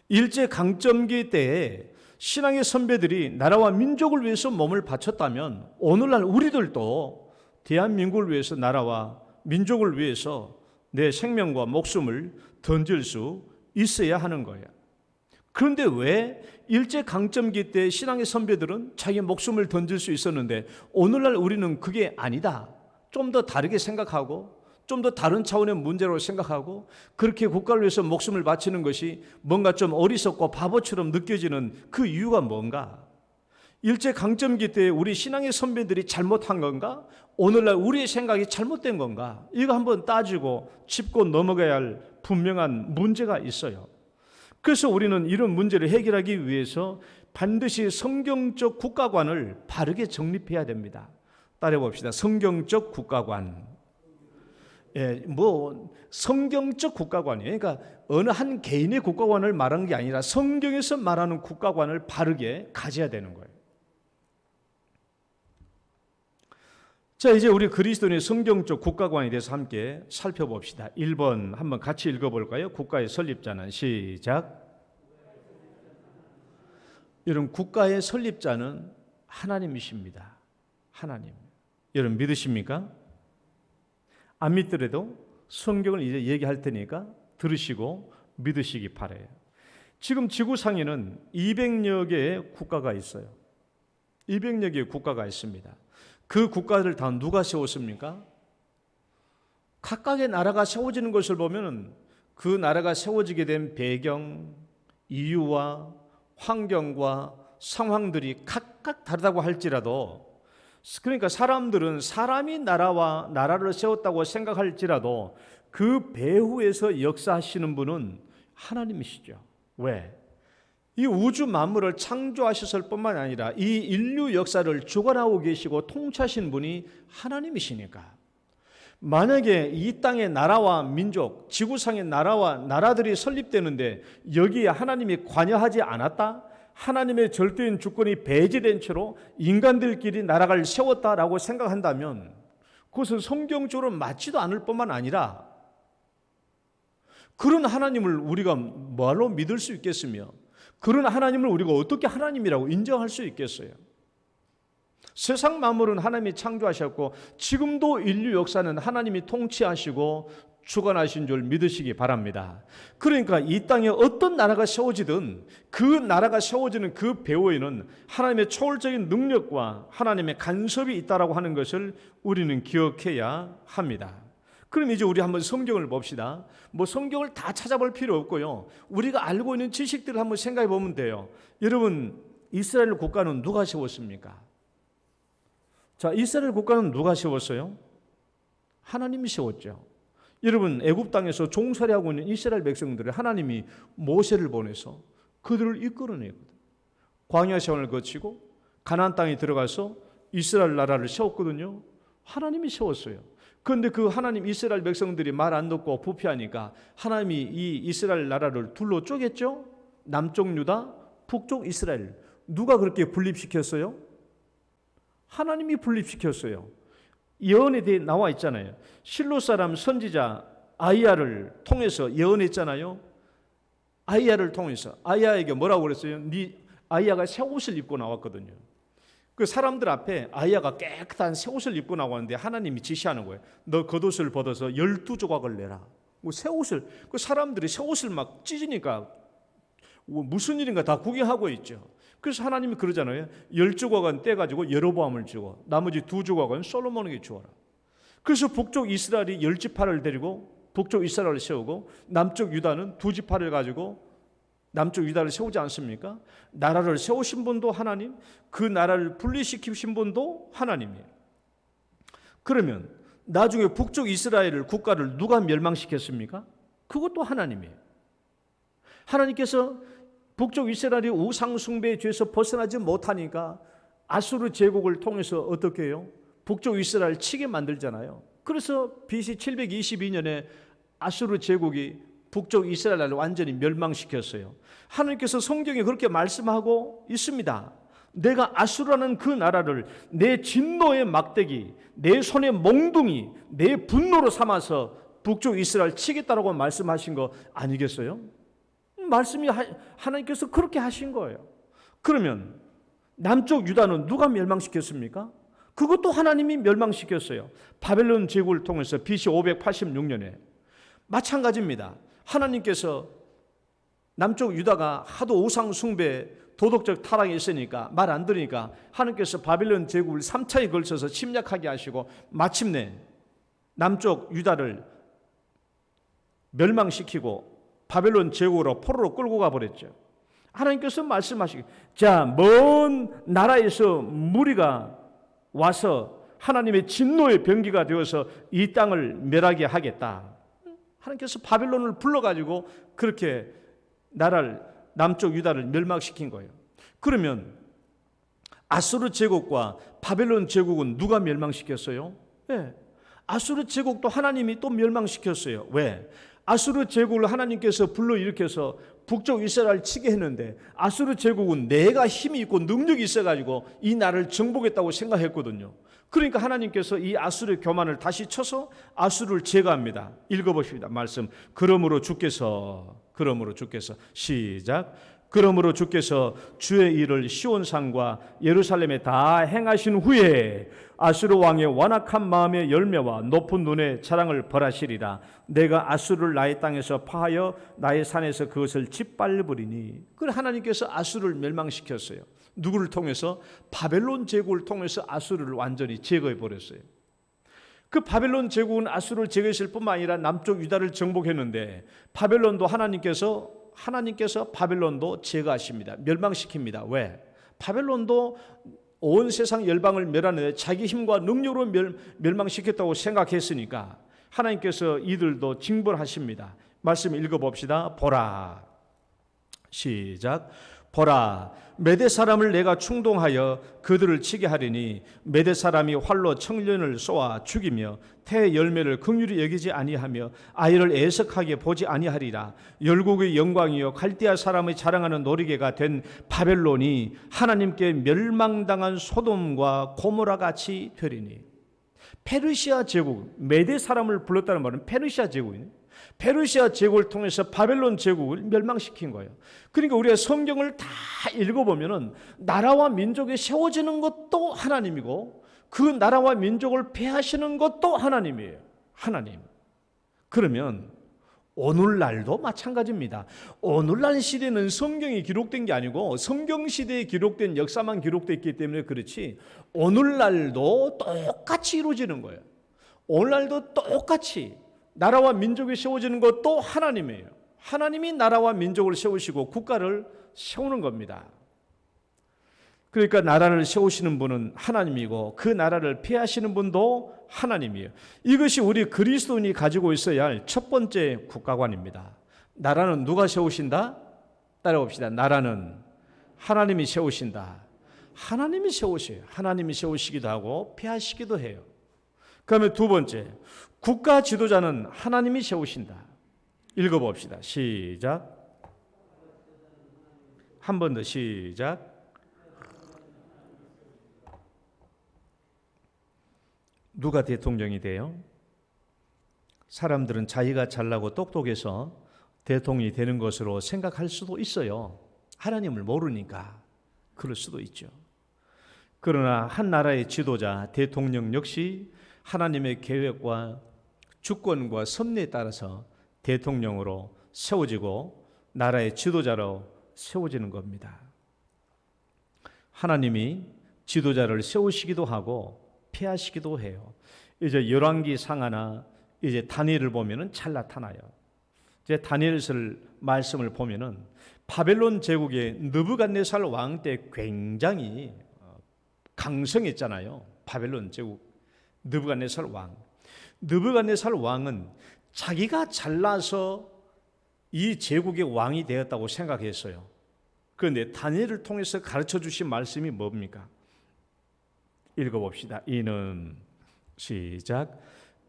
일제 강점기 때에 신앙의 선배들이 나라와 민족을 위해서 몸을 바쳤다면 오늘날 우리들도 대한민국을 위해서, 나라와 민족을 위해서 내 생명과 목숨을 던질 수 있어야 하는 거예요. 그런데 왜 일제 강점기 때 신앙의 선배들은 자기 목숨을 던질 수 있었는데 오늘날 우리는 그게 아니다, 좀 더 다르게 생각하고 좀 더 다른 차원의 문제로 생각하고 그렇게 국가를 위해서 목숨을 바치는 것이 뭔가 좀 어리석고 바보처럼 느껴지는 그 이유가 뭔가? 일제 강점기 때 우리 신앙의 선배들이 잘못한 건가? 오늘날 우리의 생각이 잘못된 건가? 이거 한번 따지고 짚고 넘어가야 할 분명한 문제가 있어요. 그래서 우리는 이런 문제를 해결하기 위해서 반드시 성경적 국가관을 바르게 정립해야 됩니다. 따라해 봅시다. 성경적 국가관. 성경적 국가관이에요. 그러니까 어느 한 개인의 국가관을 말하는 게 아니라 성경에서 말하는 국가관을 바르게 가져야 되는 거예요. 자, 이제 우리 그리스도인의 성경적 국가관에 대해서 함께 살펴봅시다. 1번 한번 같이 읽어볼까요? 국가의 설립자는, 시작. 여러분, 국가의 설립자는 하나님이십니다. 하나님. 여러분 믿으십니까? 안 믿더라도 성경을 이제 얘기할 테니까 들으시고 믿으시기 바라요. 지금 지구상에는 200여 개의 국가가 있어요. 200여 개의 국가가 있습니다. 그 국가를 다 누가 세웠습니까? 각각의 나라가 세워지는 것을 보면 그 나라가 세워지게 된 배경, 이유와 환경과 상황들이 각각 다르다고 할지라도, 그러니까 사람들은 사람이 나라를 세웠다고 생각할지라도 그 배후에서 역사하시는 분은 하나님이시죠. 왜? 이 우주 만물을 창조하셨을 뿐만 아니라 이 인류 역사를 주관하고 계시고 통치하신 분이 하나님이시니까. 만약에 이 땅의 나라와 민족, 지구상의 나라와 나라들이 설립되는데 여기에 하나님이 관여하지 않았다? 하나님의 절대인 주권이 배제된 채로 인간들끼리 나라를 세웠다라고 생각한다면 그것은 성경적으로 맞지도 않을 뿐만 아니라 그런 하나님을 우리가 뭐로 믿을 수 있겠으며 그런 하나님을 우리가 어떻게 하나님이라고 인정할 수 있겠어요? 세상 만물은 하나님이 창조하셨고 지금도 인류 역사는 하나님이 통치하시고 주관하신 줄 믿으시기 바랍니다. 그러니까 이 땅에 어떤 나라가 세워지든 그 나라가 세워지는 그 배후에는 하나님의 초월적인 능력과 하나님의 간섭이 있다라고 하는 것을 우리는 기억해야 합니다. 그럼 이제 우리 한번 성경을 봅시다. 뭐 성경을 다 찾아볼 필요 없고요. 우리가 알고 있는 지식들을 한번 생각해 보면 돼요. 여러분, 이스라엘 국가는 누가 세웠습니까? 자, 이스라엘 국가는 누가 세웠어요? 하나님이 세웠죠. 여러분, 애굽 땅에서 종살이하고 있는 이스라엘 백성들을 하나님이 모세를 보내서 그들을 이끌어내거든. 광야 생활을 거치고 가나안 땅에 들어가서 이스라엘 나라를 세웠거든요. 하나님이 세웠어요. 그런데 그 하나님 이스라엘 백성들이 말 안 듣고 부패하니까 하나님이 이 이스라엘 나라를 둘로 쪼갰죠. 남쪽 유다, 북쪽 이스라엘. 누가 그렇게 분립시켰어요? 하나님이 분립시켰어요. 예언에 대해 나와 있잖아요. 실로 사람 선지자 아이야를 통해서 예언했잖아요. 아이야를 통해서 아이야에게 뭐라고 그랬어요? 아이야가 새 옷을 입고 나왔거든요. 그 사람들 앞에 아이야가 깨끗한 새 옷을 입고 나왔는데 하나님이 지시하는 거예요. 너 겉옷을 벗어서 12조각을 내라. 새 옷을, 그 사람들이 새 옷을 막 찢으니까 무슨 일인가 다 구경하고 있죠. 그래서 하나님이 그러잖아요. 10조각은 떼가지고 여로보암을 주고 나머지 2조각은 솔로몬에게 주어라. 그래서 북쪽 이스라엘이 10지파를 데리고 북쪽 이스라엘을 세우고 남쪽 유다는 2지파를 가지고 남쪽 유다를 세우지 않습니까? 나라를 세우신 분도 하나님, 그 나라를 분리시키신 분도 하나님이에요. 그러면 나중에 북쪽 이스라엘 국가를 누가 멸망시켰습니까? 그것도 하나님이에요. 하나님께서 북쪽 이스라엘이 우상 숭배의 죄에서 벗어나지 못하니까 아수르 제국을 통해서 어떻게 해요? 북쪽 이스라엘 치게 만들잖아요. 그래서 BC 722년에 아수르 제국이 북쪽 이스라엘을 완전히 멸망시켰어요. 하나님께서 성경에 그렇게 말씀하고 있습니다. 내가 아수르라는 그 나라를 내 진노의 막대기, 내 손의 몽둥이, 내 분노로 삼아서 북쪽 이스라엘 치겠다라고 말씀하신 거 아니겠어요? 말씀이 하나님께서 그렇게 하신 거예요. 그러면 남쪽 유다는 누가 멸망시켰습니까? 그것도 하나님이 멸망시켰어요. 바벨론 제국을 통해서 BC 586년에 마찬가지입니다. 하나님께서 남쪽 유다가 하도 우상 숭배, 도덕적 타락이 있으니까 말 안 들으니까 하나님께서 바벨론 제국을 3차에 걸쳐서 침략하게 하시고 마침내 남쪽 유다를 멸망시키고 바벨론 제국으로 포로로 끌고 가버렸죠. 하나님께서 말씀하시기, 자, 먼 나라에서 무리가 와서 하나님의 진노의 병기가 되어서 이 땅을 멸하게 하겠다. 하나님께서 바벨론을 불러가지고 그렇게 나라를, 남쪽 유다를 멸망시킨 거예요. 그러면 아수르 제국과 바벨론 제국은 누가 멸망시켰어요? 네. 아수르 제국도 하나님이 또 멸망시켰어요. 왜? 아수르 제국을 하나님께서 불러일으켜서 북쪽 이스라엘 치게 했는데 아수르 제국은 내가 힘이 있고 능력이 있어가지고 이 나라를 정복했다고 생각했거든요. 그러니까 하나님께서 이 아수르의 교만을 다시 쳐서 아수르를 제거합니다. 읽어보십니다. 말씀. 그러므로 주께서 시작. 그러므로 주께서 주의 일을 시온산과 예루살렘에 다 행하신 후에 아수르 왕의 완악한 마음의 열매와 높은 눈의 자랑을 벌하시리라. 내가 아수르를 나의 땅에서 파하여 나의 산에서 그것을 짓밟으리니. 그래 하나님께서 아수르를 멸망시켰어요. 누구를 통해서? 바벨론 제국을 통해서 아수르를 완전히 제거해 버렸어요. 그 바벨론 제국은 아수르를 제거했을 뿐만 아니라 남쪽 유다를 정복했는데 바벨론도 하나님께서 바벨론도 제거하십니다. 멸망시킵니다. 왜? 바벨론도 온 세상 열방을 멸하는데 자기 힘과 능력으로 멸망시켰다고 생각했으니까 하나님께서 이들도 징벌하십니다. 말씀 읽어봅시다. 보라. 시작. 보라, 메대 사람을 내가 충동하여 그들을 치게 하리니 메대 사람이 활로 청년을 쏘아 죽이며 태 열매를 긍휼히 여기지 아니하며 아이를 애석하게 보지 아니하리라. 열국의 영광이요 갈대아 사람의 자랑하는 놀이개가 된 바벨론이 하나님께 멸망당한 소돔과 고모라 같이 되리니. 페르시아 제국, 메대 사람을 불렀다는 말은 페르시아 제국이네. 페르시아 제국을 통해서 바벨론 제국을 멸망시킨 거예요. 그러니까 우리가 성경을 다 읽어보면은 나라와 민족이 세워지는 것도 하나님이고 그 나라와 민족을 폐하시는 것도 하나님이에요. 하나님. 그러면 오늘날도 마찬가지입니다. 오늘날 시대는 성경이 기록된 게 아니고 성경 시대에 기록된 역사만 기록됐기 때문에 그렇지 오늘날도 똑같이 이루어지는 거예요. 오늘날도 똑같이 나라와 민족이 세워지는 것도 하나님이에요. 하나님이 나라와 민족을 세우시고 국가를 세우는 겁니다. 그러니까 나라를 세우시는 분은 하나님이고 그 나라를 폐하시는 분도 하나님이에요. 이것이 우리 그리스도인이 가지고 있어야 할 첫 번째 국가관입니다. 나라는 누가 세우신다? 따라봅시다. 나라는 하나님이 세우신다. 하나님이 세우셔요. 하나님이 세우시기도 하고 폐하시기도 해요. 그러면 두 번째, 국가 지도자는 하나님이 세우신다. 읽어봅시다. 시작. 한 번 더 시작. 누가 대통령이 돼요? 사람들은 자기가 잘나고 똑똑해서 대통령이 되는 것으로 생각할 수도 있어요. 하나님을 모르니까 그럴 수도 있죠. 그러나 한 나라의 지도자, 대통령 역시 하나님의 계획과 주권과 섭리에 따라서 대통령으로 세워지고 나라의 지도자로 세워지는 겁니다. 하나님이 지도자를 세우시기도 하고 폐하시기도 해요. 이제 열왕기 상하나 이제 다니엘을 보면은 잘 나타나요. 이제 다니엘서 말씀을 보면은 바벨론 제국의 느부갓네살 왕 때 굉장히 강성했잖아요. 바벨론 제국 느부갓네살 왕. 느부갓네살 왕은 자기가 잘나서 이 제국의 왕이 되었다고 생각했어요. 그런데 다니엘을 통해서 가르쳐 주신 말씀이 뭡니까? 읽어봅시다. 이는 시작.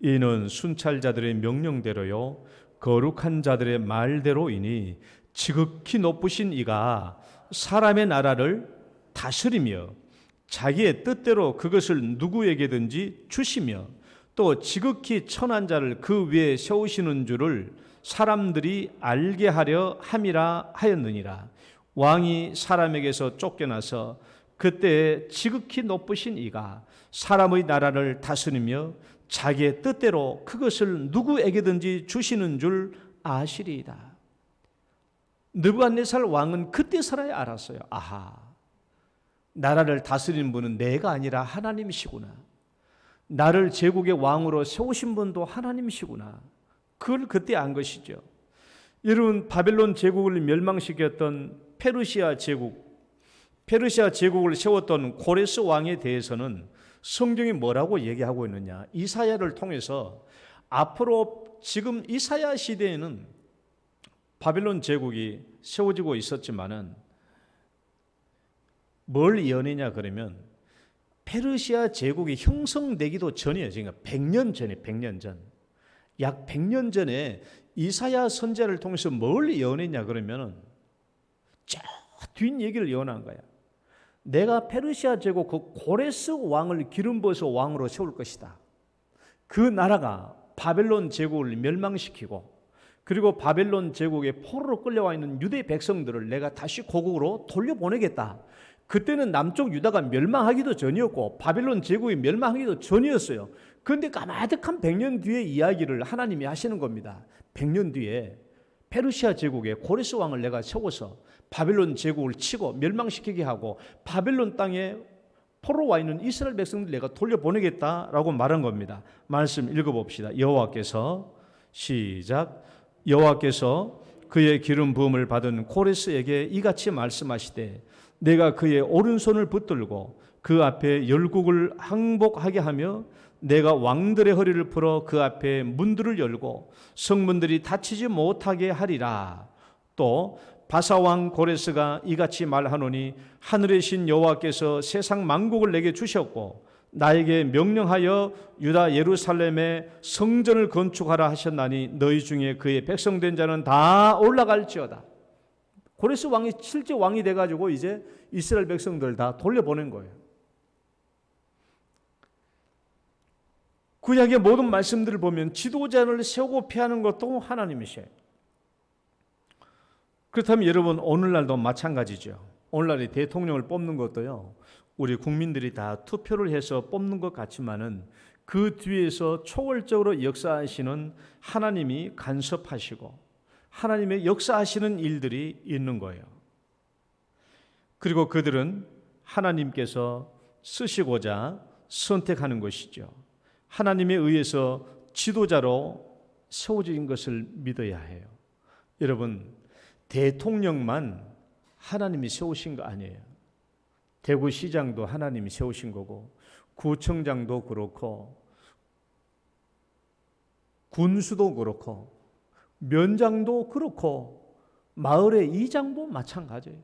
이는 순찰자들의 명령대로요 거룩한 자들의 말대로이니 지극히 높으신 이가 사람의 나라를 다스리며 자기의 뜻대로 그것을 누구에게든지 주시며 또 지극히 천한 자를 그 위에 세우시는 줄을 사람들이 알게 하려 함이라 하였느니라. 왕이 사람에게서 쫓겨나서 그때 지극히 높으신 이가 사람의 나라를 다스리며 자기의 뜻대로 그것을 누구에게든지 주시는 줄 아시리이다. 느부갓네살 왕은 그때서야 알았어요. 아하, 나라를 다스리는 분은 내가 아니라 하나님이시구나. 나를 제국의 왕으로 세우신 분도 하나님이시구나. 그걸 그때 안 것이죠. 여러분, 바벨론 제국을 멸망시켰던 페르시아 제국을 세웠던 고레스 왕에 대해서는 성경이 뭐라고 얘기하고 있느냐? 이사야를 통해서 앞으로 지금 이사야 시대에는 바벨론 제국이 세워지고 있었지만은 뭘 예언했냐 그러면 페르시아 제국이 형성되기도 전이에요. 그러니까 100년 전에 100년 전. 약 100년 전에 이사야 선지자를 통해서 뭘 예언했냐 그러면은 저 뒷 얘기를 예언한 거야. 내가 페르시아 제국 그 고레스 왕을 기름 부어서 왕으로 세울 것이다. 그 나라가 바벨론 제국을 멸망시키고 그리고 바벨론 제국에 포로로 끌려와 있는 유대 백성들을 내가 다시 고국으로 돌려보내겠다. 그때는 남쪽 유다가 멸망하기도 전이었고 바벨론 제국이 멸망하기도 전이었어요. 그런데 까마득한 100년 뒤의 이야기를 하나님이 하시는 겁니다. 100년 뒤에 페르시아 제국에 고레스 왕을 내가 세워서 바벨론 제국을 치고 멸망시키게 하고 바벨론 땅에 포로 와 있는 이스라엘 백성들 내가 돌려보내겠다라고 말한 겁니다. 말씀 읽어봅시다. 여호와께서 시작. 여호와께서 그의 기름 부음을 받은 고레스에게 이같이 말씀하시되 내가 그의 오른손을 붙들고 그 앞에 열국을 항복하게 하며 내가 왕들의 허리를 풀어 그 앞에 문들을 열고 성문들이 닫히지 못하게 하리라. 또 바사왕 고레스가 이같이 말하노니 하늘의 신 여호와께서 세상 만국을 내게 주셨고 나에게 명령하여 유다 예루살렘에 성전을 건축하라 하셨나니 너희 중에 그의 백성된 자는 다 올라갈지어다. 고레스 왕이 실제 왕이 돼가지고 이제 이스라엘 백성들 다 돌려보낸 거예요. 구약의 모든 말씀들을 보면 지도자를 세우고 피하는 것도 하나님이셔요. 그렇다면 여러분 오늘날도 마찬가지죠. 오늘날의 대통령을 뽑는 것도요, 우리 국민들이 다 투표를 해서 뽑는 것 같지만은 그 뒤에서 초월적으로 역사하시는 하나님이 간섭하시고 하나님의 역사하시는 일들이 있는 거예요. 그리고 그들은 하나님께서 쓰시고자 선택하는 것이죠. 하나님에 의해서 지도자로 세워진 것을 믿어야 해요. 여러분, 대통령만 하나님이 세우신 거 아니에요. 대구시장도 하나님이 세우신 거고, 구청장도 그렇고, 군수도 그렇고, 면장도 그렇고, 마을의 이장도 마찬가지예요.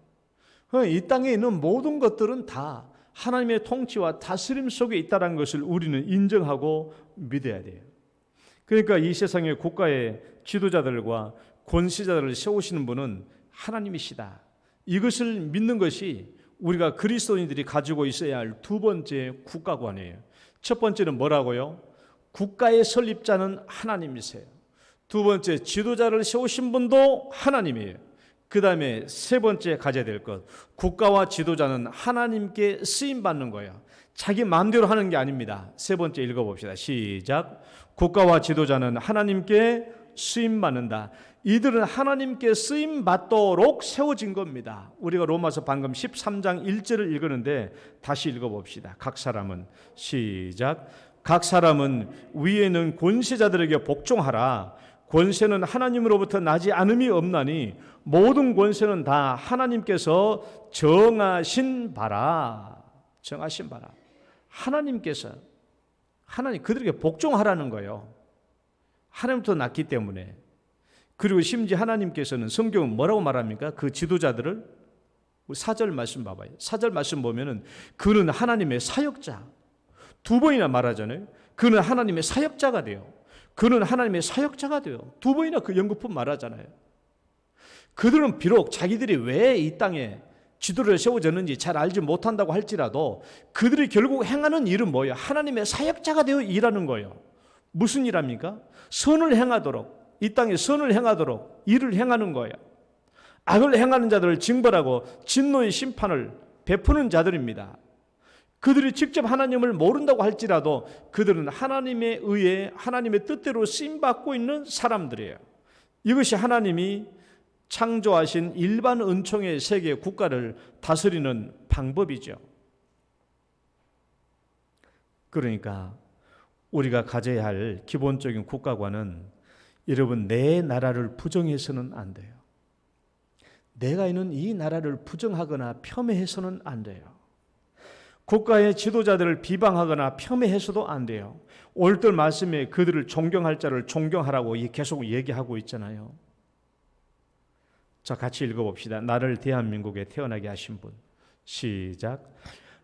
이 땅에 있는 모든 것들은 다 하나님의 통치와 다스림 속에 있다는 것을 우리는 인정하고 믿어야 돼요. 그러니까 이 세상의 국가의 지도자들과 권세자들을 세우시는 분은 하나님이시다. 이것을 믿는 것이 우리가 그리스도인들이 가지고 있어야 할 두 번째 국가관이에요. 첫 번째는 뭐라고요? 국가의 설립자는 하나님이세요. 두 번째, 지도자를 세우신 분도 하나님이에요. 그 다음에 세 번째 가져야 될 것, 국가와 지도자는 하나님께 쓰임받는 거예요. 자기 마음대로 하는 게 아닙니다. 세 번째 읽어봅시다. 시작. 국가와 지도자는 하나님께 쓰임받는다. 이들은 하나님께 쓰임받도록 세워진 겁니다. 우리가 로마서 방금 13장 1절을 읽었는데 다시 읽어봅시다. 각 사람은, 시작. 각 사람은 위에는 권세자들에게 복종하라. 권세는 하나님으로부터 나지 않음이 없나니 모든 권세는 다 하나님께서 정하신 바라. 정하신 바라. 하나님께서, 하나님 그들에게 복종하라는 거예요. 하나님부터 났기 때문에. 그리고 심지어 하나님께서는 성경은 뭐라고 말합니까? 그 지도자들을, 4절 말씀 봐봐요. 4절 말씀 보면은 그는 하나님의 사역자. 두 번이나 말하잖아요. 그는 하나님의 사역자가 돼요. 그는 하나님의 사역자가 돼요. 두 번이나 그 연거품 말하잖아요. 그들은 비록 자기들이 왜 이 땅에 지도를 세워졌는지 잘 알지 못한다고 할지라도 그들이 결국 행하는 일은 뭐예요? 하나님의 사역자가 되어 일하는 거예요. 무슨 일합니까? 선을 행하도록, 이 땅에 선을 행하도록 일을 행하는 거예요. 악을 행하는 자들을 징벌하고 진노의 심판을 베푸는 자들입니다. 그들이 직접 하나님을 모른다고 할지라도 그들은 하나님에 의해 하나님의 뜻대로 쓰임받고 있는 사람들이에요. 이것이 하나님이 창조하신 일반 은총의 세계 국가를 다스리는 방법이죠. 그러니까 우리가 가져야 할 기본적인 국가관은, 여러분, 내 나라를 부정해서는 안 돼요. 내가 있는 이 나라를 부정하거나 폄훼해서는 안 돼요. 국가의 지도자들을 비방하거나 폄훼해서도 안 돼요. 오늘 말씀에 그들을 존경할 자를 존경하라고 계속 얘기하고 있잖아요. 자, 같이 읽어봅시다. 나를 대한민국에 태어나게 하신 분. 시작.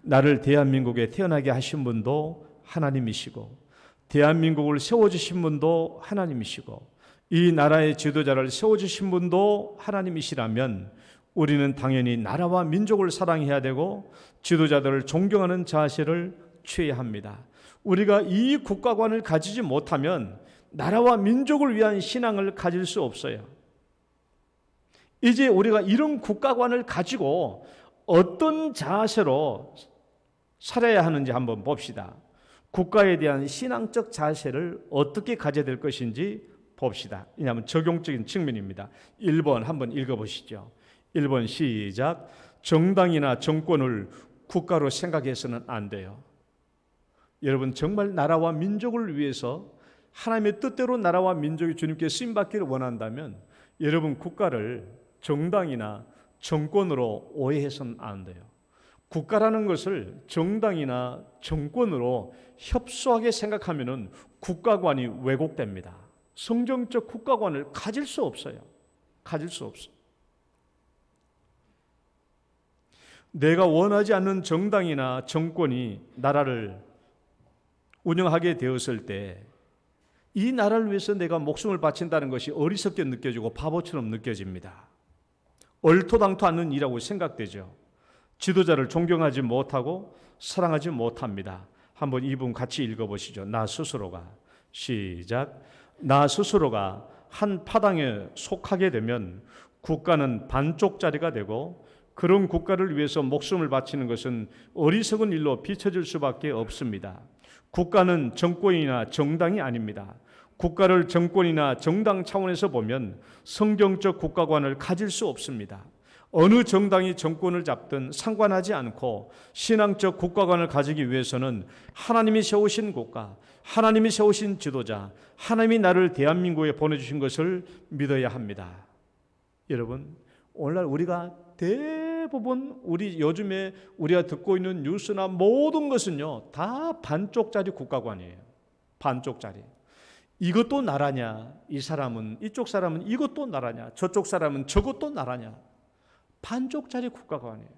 나를 대한민국에 태어나게 하신 분도 하나님이시고 대한민국을 세워주신 분도 하나님이시고 이 나라의 지도자를 세워주신 분도 하나님이시라면 우리는 당연히 나라와 민족을 사랑해야 되고 지도자들을 존경하는 자세를 취해야 합니다. 우리가 이 국가관을 가지지 못하면 나라와 민족을 위한 신앙을 가질 수 없어요. 이제 우리가 이런 국가관을 가지고 어떤 자세로 살아야 하는지 한번 봅시다. 국가에 대한 신앙적 자세를 어떻게 가져야 될 것인지 봅시다. 왜냐하면 적용적인 측면입니다. 1번 한번 읽어보시죠. 1번 시작. 정당이나 정권을 국가로 생각해서는 안 돼요. 여러분, 정말 나라와 민족을 위해서 하나님의 뜻대로 나라와 민족이 주님께 쓰임받기를 원한다면 여러분, 국가를 정당이나 정권으로 오해해서는 안 돼요. 국가라는 것을 정당이나 정권으로 협소하게 생각하면은 국가관이 왜곡됩니다. 성경적 국가관을 가질 수 없어요. 가질 수 없어요. 내가 원하지 않는 정당이나 정권이 나라를 운영하게 되었을 때 이 나라를 위해서 내가 목숨을 바친다는 것이 어리석게 느껴지고 바보처럼 느껴집니다. 얼토당토 않는 일이라고 생각되죠. 지도자를 존경하지 못하고 사랑하지 못합니다. 한번 이분 같이 읽어보시죠. 나 스스로가. 시작. 나 스스로가 한 파당에 속하게 되면 국가는 반쪽짜리가 되고 그런 국가를 위해서 목숨을 바치는 것은 어리석은 일로 비춰질 수밖에 없습니다. 국가는 정권이나 정당이 아닙니다. 국가를 정권이나 정당 차원에서 보면 성경적 국가관을 가질 수 없습니다. 어느 정당이 정권을 잡든 상관하지 않고 신앙적 국가관을 가지기 위해서는 하나님이 세우신 국가, 하나님이 세우신 지도자, 하나님이 나를 대한민국에 보내주신 것을 믿어야 합니다. 여러분, 오늘날 우리가 대부분 요즘에 우리가 듣고 있는 뉴스나 모든 것은요 다 반쪽짜리 국가관이에요. 반쪽짜리. 이것도 나라냐? 이 사람은, 이쪽 사람은 이것도 나라냐? 저쪽 사람은 저것도 나라냐? 반쪽짜리 국가관이에요.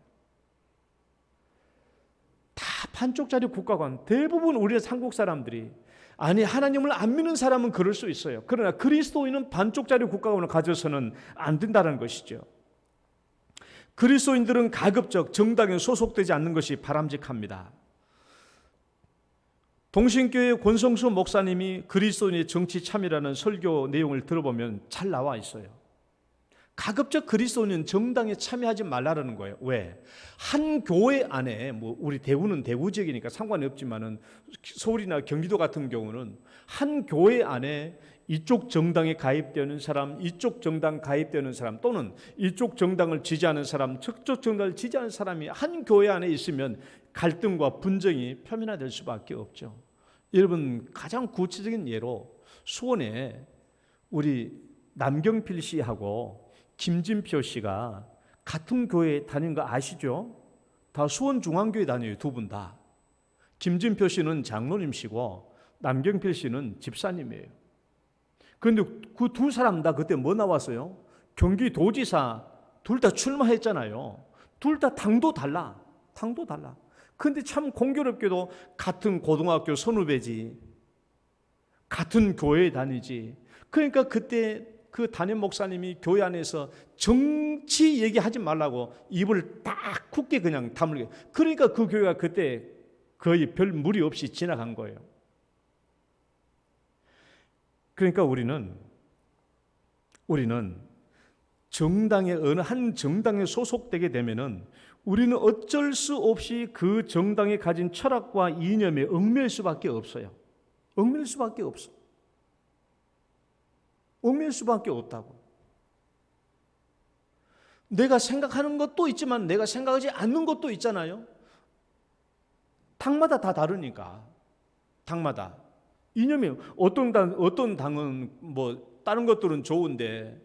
다 반쪽짜리 국가관. 대부분 우리 한국 사람들이, 아니 하나님을 안 믿는 사람은 그럴 수 있어요. 그러나 그리스도인은 반쪽짜리 국가관을 가져서는 안 된다는 것이죠. 그리스도인들은 가급적 정당에 소속되지 않는 것이 바람직합니다. 동신교회 권성수 목사님이 그리스도인의 정치 참여라는 설교 내용을 들어보면 잘 나와 있어요. 가급적 그리스도인은 정당에 참여하지 말라는 거예요. 왜? 한 교회 안에, 우리 대구는 대구 지역이니까 상관이 없지만은 서울이나 경기도 같은 경우는 한 교회 안에 이쪽 정당에 가입되는 사람, 이쪽 정당 가입되는 사람, 또는 이쪽 정당을 지지하는 사람, 저쪽 정당을 지지하는 사람이 한 교회 안에 있으면 갈등과 분쟁이 표면화될 수밖에 없죠. 여러분, 가장 구체적인 예로 수원에 우리 남경필 씨하고 김진표 씨가 같은 교회에 다니는 거 아시죠? 다 수원중앙교회 다녀요, 두 분 다. 김진표 씨는 장로님이시고 남경필 씨는 집사님이에요. 그런데 그 두 사람 다 그때 뭐 나왔어요? 경기도지사 둘 다 출마했잖아요. 둘 다 당도 달라. 당도 달라. 그런데 참 공교롭게도 같은 고등학교 선후배지, 같은 교회에 다니지. 그러니까 그때 그 담임 목사님이 교회 안에서 정치 얘기하지 말라고 입을 딱 굳게 그냥 다물게. 그러니까 그 교회가 그때 거의 별 무리 없이 지나간 거예요. 그러니까 우리는 정당의 어느 한 정당에 소속되게 되면은 우리는 어쩔 수 없이 그 정당이 가진 철학과 이념에 얽매일 수밖에 없어요. 얽매일 수밖에 없어. 얽매일 수밖에 없다고. 내가 생각하는 것도 있지만 내가 생각하지 않는 것도 있잖아요. 당마다 다 다르니까. 당마다. 이념이 어떤 당은 뭐 다른 것들은 좋은데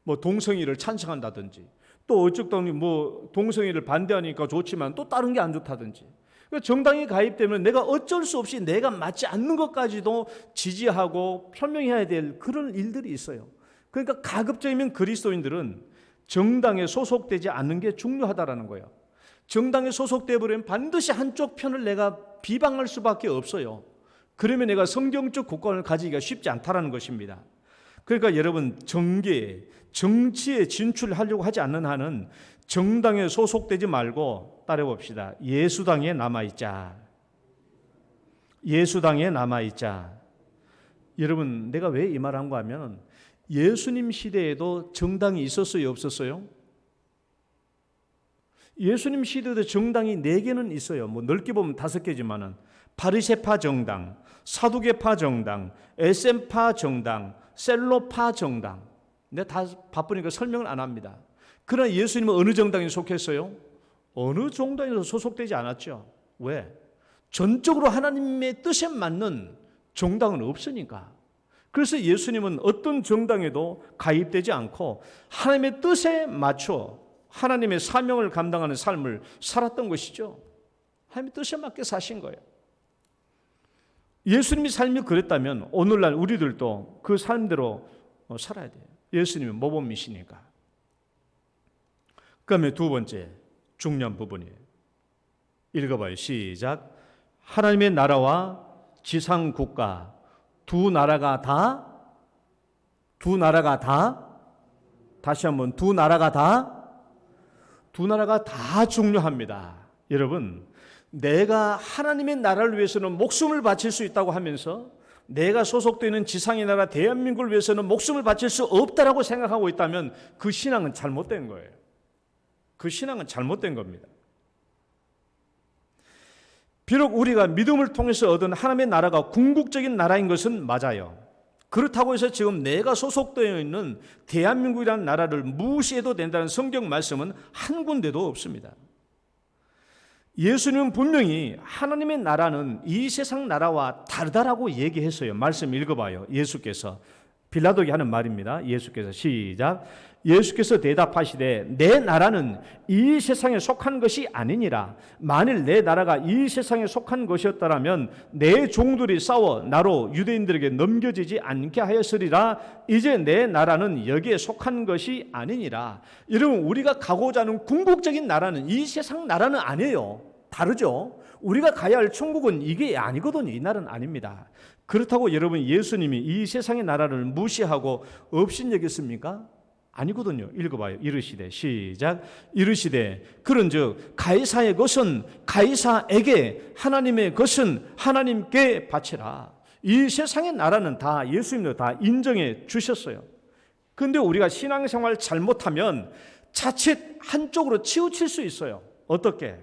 뭐 동성애를 찬성한다든지, 또 어쪽 당이 뭐 동성애를 반대하니까 좋지만 또 다른 게 안 좋다든지. 그러니까 정당에 가입되면 내가 어쩔 수 없이 내가 맞지 않는 것까지도 지지하고 표명해야 될 그런 일들이 있어요. 그러니까 가급적이면 그리스도인들은 정당에 소속되지 않는 게 중요하다라는 거예요. 정당에 소속돼 버리면 반드시 한쪽 편을 내가 비방할 수밖에 없어요. 그러면 내가 성경적 국가관을 가지기가 쉽지 않다라는 것입니다. 그러니까 여러분, 정치에 진출하려고 하지 않는 한은 정당에 소속되지 말고 따라봅시다. 예수당에 남아있자. 예수당에 남아있자. 여러분, 내가 왜 이 말을 한가 하면 예수님 시대에도 정당이 있었어요, 없었어요? 예수님 시대에도 정당이 4개는 있어요. 뭐 넓게 보면 5개지만은 바리새파 정당, 사두개파 정당, 에셈파 정당, 셀로파 정당. 내가 다 바쁘니까 설명을 안 합니다. 그러나 예수님은 어느 정당에 속했어요? 어느 정당에서 소속되지 않았죠. 왜? 전적으로 하나님의 뜻에 맞는 정당은 없으니까. 그래서 예수님은 어떤 정당에도 가입되지 않고 하나님의 뜻에 맞춰 하나님의 사명을 감당하는 삶을 살았던 것이죠. 하나님의 뜻에 맞게 사신 거예요. 예수님이 삶이 그랬다면 오늘날 우리들도 그 삶대로 살아야 돼요. 예수님은 모범이시니까. 그다음에 두 번째, 중요한 부분이에요. 읽어봐요. 시작. 하나님의 나라와 지상 국가 두 나라가 다 다시 한번 두 나라가 다 중요합니다. 여러분, 내가 하나님의 나라를 위해서는 목숨을 바칠 수 있다고 하면서 내가 소속되는 지상의 나라 대한민국을 위해서는 목숨을 바칠 수 없다라고 생각하고 있다면 그 신앙은 잘못된 거예요. 그 신앙은 잘못된 겁니다. 비록 우리가 믿음을 통해서 얻은 하나님의 나라가 궁극적인 나라인 것은 맞아요. 그렇다고 해서 지금 내가 소속되어 있는 대한민국이라는 나라를 무시해도 된다는 성경 말씀은 한 군데도 없습니다. 예수님은 분명히 하나님의 나라는 이 세상 나라와 다르다라고 얘기했어요. 말씀 읽어봐요. 예수께서 빌라도에게 하는 말입니다. 예수께서 시작. 예수께서 대답하시되 내 나라는 이 세상에 속한 것이 아니니라. 만일 내 나라가 이 세상에 속한 것이었더라면 내 종들이 싸워 나로 유대인들에게 넘겨지지 않게 하였으리라. 이제 내 나라는 여기에 속한 것이 아니니라. 여러분, 우리가 가고자 하는 궁극적인 나라는 이 세상 나라는 아니에요. 다르죠. 우리가 가야 할 천국은 이게 아니거든요. 이 나라는 아닙니다. 그렇다고 여러분, 예수님이 이 세상의 나라를 무시하고 업신여겼습니까? 아니거든요. 읽어봐요. 이르시되 시작. 이르시되 그런즉 가이사의 것은 가이사에게, 하나님의 것은 하나님께 바치라. 이 세상의 나라는 다 예수님도 다 인정해 주셨어요. 그런데 우리가 신앙생활 잘못하면 자칫 한쪽으로 치우칠 수 있어요. 어떻게?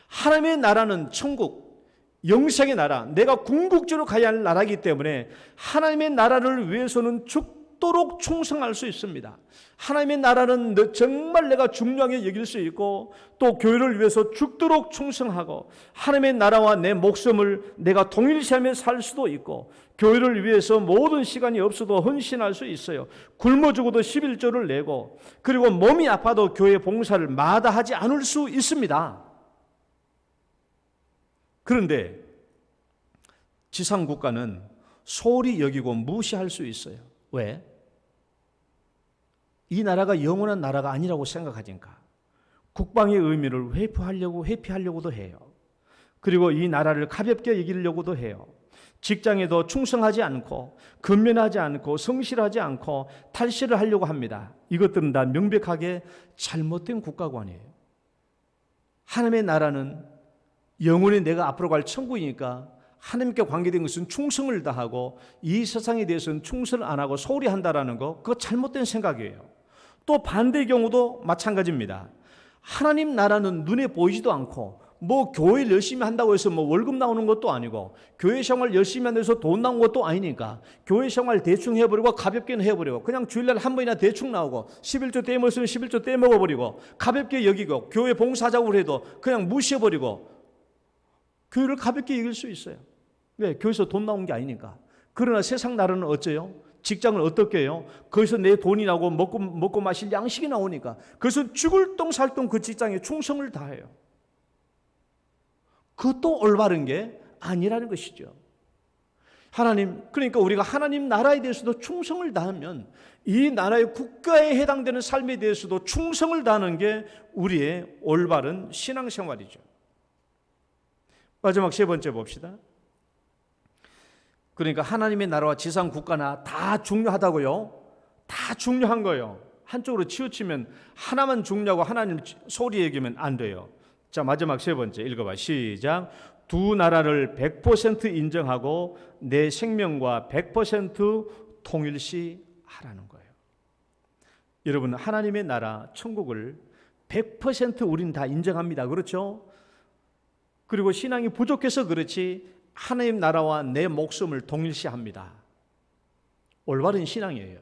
하나님의 나라는 천국, 영생의 나라, 내가 궁극적으로 가야 할 나라이기 때문에 하나님의 나라를 위해서는 죽도록 충성할 수 있습니다. 하나님의 나라는 정말 내가 중요하게 여길 수 있고 또 교회를 위해서 죽도록 충성하고 하나님의 나라와 내 목숨을 내가 동일시하며 살 수도 있고 교회를 위해서 모든 시간이 없어도 헌신할 수 있어요. 굶어 죽어도 11조를 내고 그리고 몸이 아파도 교회 봉사를 마다하지 않을 수 있습니다. 그런데 지상 국가는 소홀히 여기고 무시할 수 있어요. 왜? 이 나라가 영원한 나라가 아니라고 생각하니까. 국방의 의미를 회피하려고도 해요. 그리고 이 나라를 가볍게 여기려고도 해요. 직장에도 충성하지 않고 근면하지 않고 성실하지 않고 탈시를 하려고 합니다. 이것들은 다 명백하게 잘못된 국가관이에요. 하나님의 나라는 영원히 내가 앞으로 갈 천국이니까 하나님께 관계된 것은 충성을 다하고 이 세상에 대해서는 충성을 안 하고 소홀히 한다라는 거, 그거 잘못된 생각이에요. 또 반대의 경우도 마찬가지입니다. 하나님 나라는 눈에 보이지도 않고 뭐 교회 열심히 한다고 해서 뭐 월급 나오는 것도 아니고 교회 생활 열심히 한다고 해서 돈 나오는 것도 아니니까 교회 생활 대충 해버리고 가볍게는 해버리고 그냥 주일날 한 번이나 대충 나오고 11조 떼먹었으면 11조 떼먹어버리고 가볍게 여기고 교회 봉사자고 해도 그냥 무시해버리고 교회를 가볍게 여길 수 있어요. 왜? 교회에서 돈 나온 게 아니니까. 그러나 세상 나라는 어째요? 직장을 어떻게 해요? 거기서 내 돈이 나오고 먹고 마실 양식이 나오니까 그래서 죽을 똥 살 똥 그 직장에 충성을 다해요. 그것도 올바른 게 아니라는 것이죠. 하나님, 그러니까 우리가 하나님 나라에 대해서도 충성을 다하면 이 나라의 국가에 해당되는 삶에 대해서도 충성을 다하는 게 우리의 올바른 신앙생활이죠. 마지막 세 번째 봅시다. 그러니까 하나님의 나라와 지상 국가나 다 중요하다고요. 다 중요한 거예요. 한쪽으로 치우치면 하나만 중요하고 하나님 소리 얘기하면 안 돼요. 자, 마지막 세 번째 읽어봐. 시작. 두 나라를 100% 인정하고 내 생명과 100% 통일시 하라는 거예요. 여러분, 하나님의 나라 천국을 100% 우리는 다 인정합니다. 그렇죠? 그리고 신앙이 부족해서 그렇지 하나님 나라와 내 목숨을 동일시합니다. 올바른 신앙이에요.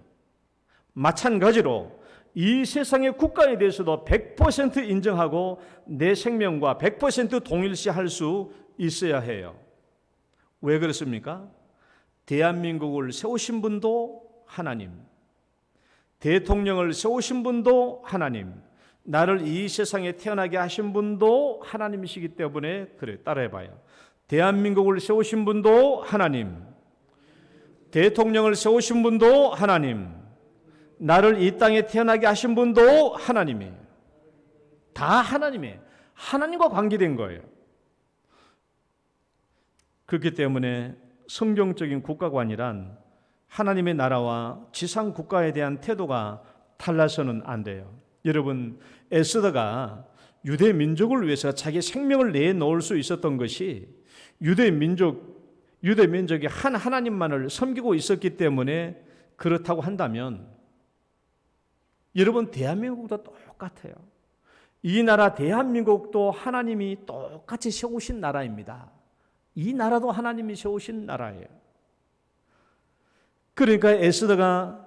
마찬가지로 이 세상의 국가에 대해서도 100% 인정하고 내 생명과 100% 동일시할 수 있어야 해요. 왜 그렇습니까? 대한민국을 세우신 분도 하나님, 대통령을 세우신 분도 하나님, 나를 이 세상에 태어나게 하신 분도 하나님이시기 때문에 그래요. 따라해봐요. 대한민국을 세우신 분도 하나님, 대통령을 세우신 분도 하나님, 나를 이 땅에 태어나게 하신 분도 하나님이에요. 다 하나님이에요. 하나님과 관계된 거예요. 그렇기 때문에 성경적인 국가관이란 하나님의 나라와 지상 국가에 대한 태도가 달라서는 안 돼요. 여러분, 에스더가 유대 민족을 위해서 자기 생명을 내놓을 수 있었던 것이 유대 민족이 한 하나님만을 섬기고 있었기 때문에 그렇다고 한다면 여러분, 대한민국도 똑같아요. 이 나라 대한민국도 하나님이 똑같이 세우신 나라입니다. 이 나라도 하나님이 세우신 나라예요. 그러니까 에스더가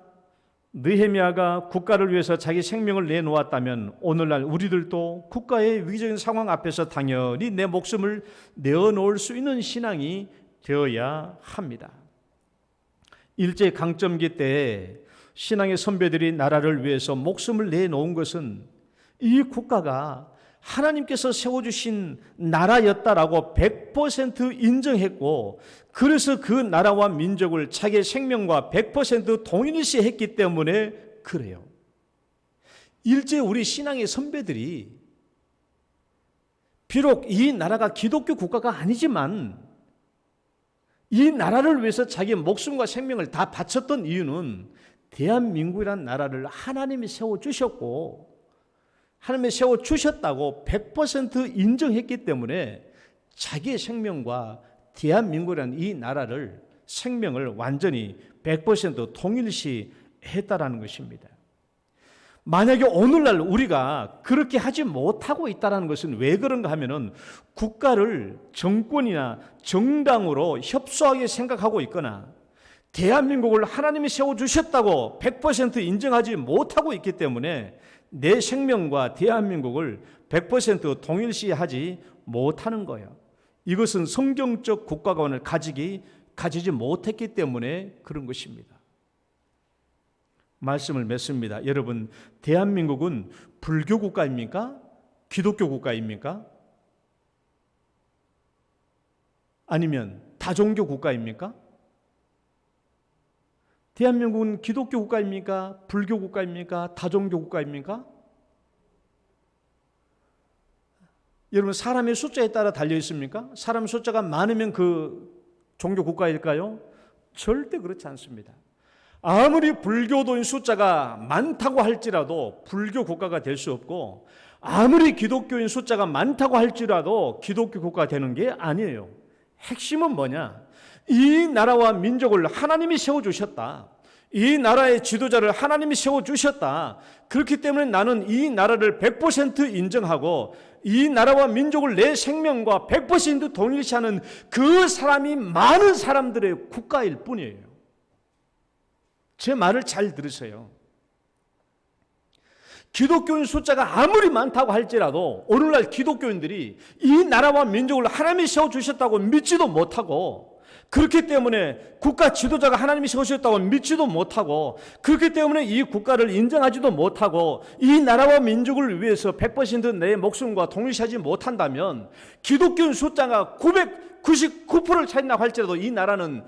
느헤미야가 국가를 위해서 자기 생명을 내놓았다면 오늘날 우리들도 국가의 위기적인 상황 앞에서 당연히 내 목숨을 내어놓을 수 있는 신앙이 되어야 합니다. 일제강점기 때 신앙의 선배들이 나라를 위해서 목숨을 내놓은 것은 이 국가가 하나님께서 세워주신 나라였다라고 100% 인정했고, 그래서 그 나라와 민족을 자기의 생명과 100% 동일시했기 때문에 그래요. 일제 우리 신앙의 선배들이 비록 이 나라가 기독교 국가가 아니지만 이 나라를 위해서 자기의 목숨과 생명을 다 바쳤던 이유는 대한민국이라는 나라를 하나님이 세워주셨고 하나님이 세워주셨다고 100% 인정했기 때문에 자기의 생명과 대한민국이라는 이 나라를 생명을 완전히 100% 통일시 했다라는 것입니다. 만약에 오늘날 우리가 그렇게 하지 못하고 있다는 것은 왜 그런가 하면은 국가를 정권이나 정당으로 협소하게 생각하고 있거나 대한민국을 하나님이 세워주셨다고 100% 인정하지 못하고 있기 때문에 내 생명과 대한민국을 100% 동일시하지 못하는 거예요. 이것은 성경적 국가관을 가지지 못했기 때문에 그런 것입니다. 말씀을 맺습니다. 여러분, 대한민국은 불교 국가입니까? 기독교 국가입니까? 아니면 다종교 국가입니까? 대한민국은 기독교 국가입니까? 불교 국가입니까? 다종교 국가입니까? 여러분, 사람의 숫자에 따라 달려 있습니까? 사람 숫자가 많으면 그 종교 국가일까요? 절대 그렇지 않습니다. 아무리 불교도인 숫자가 많다고 할지라도 불교 국가가 될 수 없고, 아무리 기독교인 숫자가 많다고 할지라도 기독교 국가가 되는 게 아니에요. 핵심은 뭐냐? 이 나라와 민족을 하나님이 세워주셨다. 이 나라의 지도자를 하나님이 세워주셨다. 그렇기 때문에 나는 이 나라를 100% 인정하고 이 나라와 민족을 내 생명과 100% 동일시하는 그 사람이 많은 사람들의 국가일 뿐이에요. 제 말을 잘 들으세요. 기독교인 숫자가 아무리 많다고 할지라도 오늘날 기독교인들이 이 나라와 민족을 하나님이 세워주셨다고 믿지도 못하고, 그렇기 때문에 국가 지도자가 하나님이 세우셨다고 믿지도 못하고, 그렇기 때문에 이 국가를 인정하지도 못하고 이 나라와 민족을 위해서 100% 내 목숨과 동일시하지 못한다면 기독교인 숫자가 999%를 차진다고 할지라도 이 나라는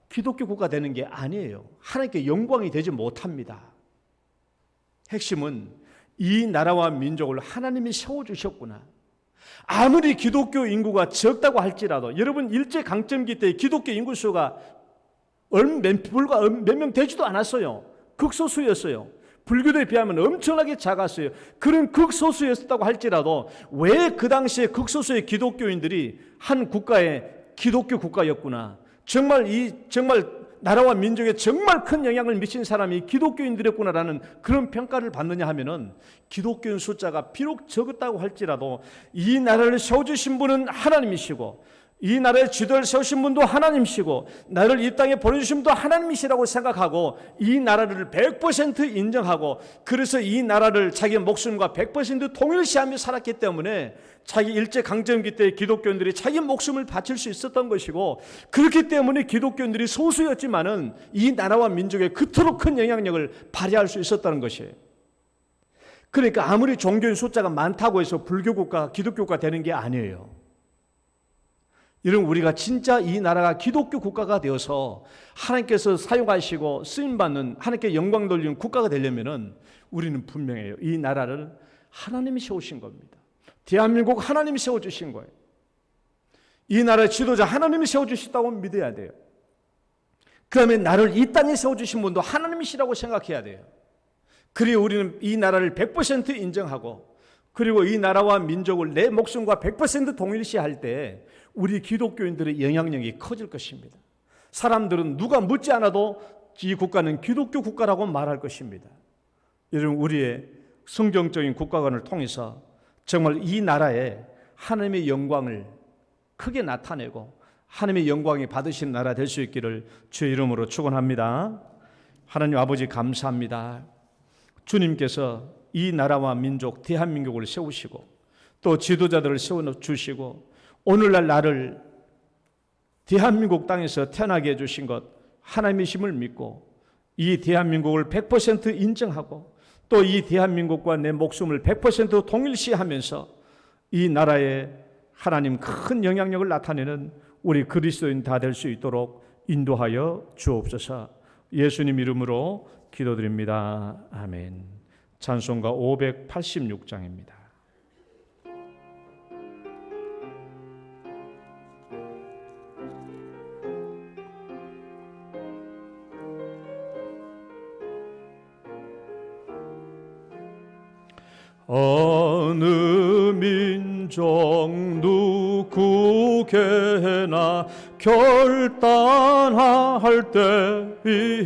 기독교 국가 되는 게 아니에요. 하나님께 영광이 되지 못합니다. 핵심은 이 나라와 민족을 하나님이 세워주셨구나. 아무리 기독교 인구가 적다고 할지라도, 여러분, 일제강점기 때 기독교 인구수가 불과 몇 명 되지도 않았어요. 극소수였어요. 불교도에 비하면 엄청나게 작았어요. 그런 극소수였다고 할지라도 왜 그 당시에 극소수의 기독교인들이 한 국가의 기독교 국가였구나, 정말 나라와 민족에 정말 큰 영향을 미친 사람이 기독교인들이었구나라는 그런 평가를 받느냐 하면은, 기독교인 숫자가 비록 적었다고 할지라도 이 나라를 세워주신 분은 하나님이시고 이 나라의 지도를 세우신 분도 하나님이시고 나를 이 땅에 보내주신 분도 하나님이시라고 생각하고 이 나라를 100% 인정하고, 그래서 이 나라를 자기 목숨과 100% 동일시하며 살았기 때문에 자기 일제강점기 때 기독교인들이 자기 목숨을 바칠 수 있었던 것이고, 그렇기 때문에 기독교인들이 소수였지만은 이 나라와 민족에 그토록 큰 영향력을 발휘할 수 있었다는 것이에요. 그러니까 아무리 종교인 숫자가 많다고 해서 불교국가, 기독교국가 되는 게 아니에요. 여러분, 우리가 진짜 이 나라가 기독교 국가가 되어서 하나님께서 사용하시고 쓰임받는, 하나님께 영광 돌리는 국가가 되려면은 우리는 분명해요. 이 나라를 하나님이 세우신 겁니다. 대한민국 하나님이 세워주신 거예요. 이 나라의 지도자 하나님이 세워주셨다고 믿어야 돼요. 그 다음에 나를 이 땅에 세워주신 분도 하나님이시라고 생각해야 돼요. 그리고 우리는 이 나라를 100% 인정하고, 그리고 이 나라와 민족을 내 목숨과 100% 동일시할 때 우리 기독교인들의 영향력이 커질 것입니다. 사람들은 누가 묻지 않아도 이 국가는 기독교 국가라고 말할 것입니다. 여러분, 우리의 성경적인 국가관을 통해서 정말 이 나라에 하나님의 영광을 크게 나타내고 하나님의 영광이 받으신 나라 될 수 있기를 주의 이름으로 축원합니다. 하나님 아버지 감사합니다. 주님께서 이 나라와 민족 대한민국을 세우시고 또 지도자들을 세워주시고 오늘날 나를 대한민국 땅에서 태어나게 해주신 것 하나님이심을 믿고 이 대한민국을 100% 인정하고 또 이 대한민국과 내 목숨을 100% 동일시하면서 이 나라에 하나님 큰 영향력을 나타내는 우리 그리스도인 다 될 수 있도록 인도하여 주옵소서. 예수님 이름으로 기도드립니다. 아멘. 찬송가 586장입니다. 어느 민족 누구에게나 결단할 때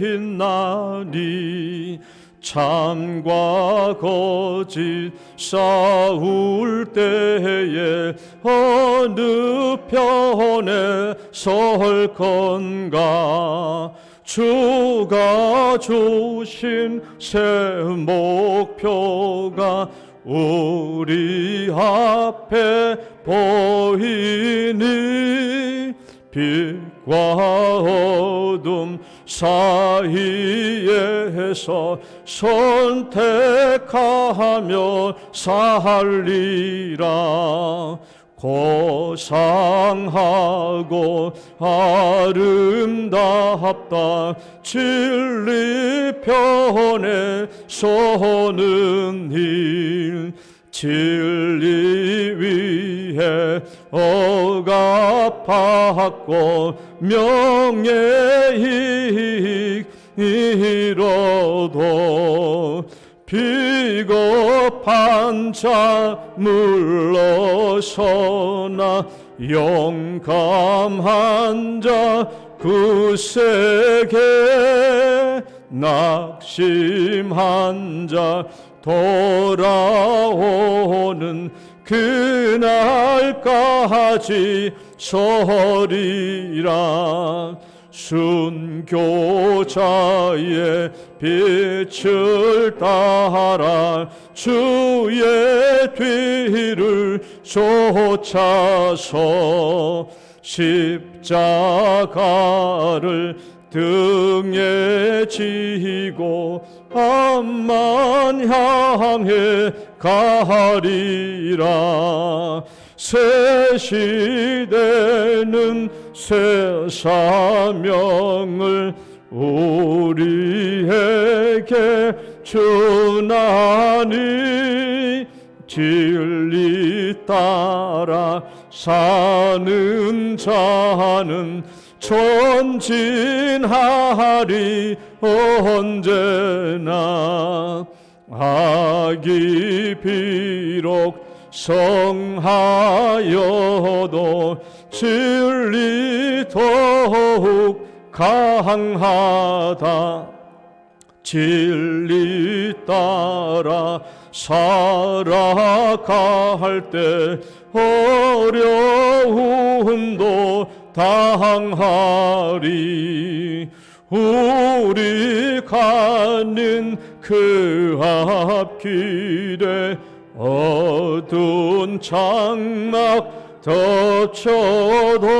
있나니 참과 거짓 싸울 때에 어느 편에 설 건가. 주가 주신 새 목표가 우리 앞에 보이니 빛과 어둠 사이에서 선택하며 살리라. 고상하고 아름답다 진리 편에 서는 일. 진리 위에 억압받고 명예이익 이뤄도 비겁한 자 물러서나 용감한 자 굳세게 낙심한 자 돌아오는 그날까지 서리라. 순교자의 빛을 따라 주의 뒤를 쫓아서 십자가를 등에 지고 앞만 향해 가리라. 새 시대는 새 사명을 우리에게 주나니 진리 따라 사는 자는 전진하리 언제나. 악이 비록 성하여도 진리 더욱 강하다. 진리 따라 살아갈 때 어려움도 당하리. 우리 가는 그 앞길에 어두운 장막 덮쳐도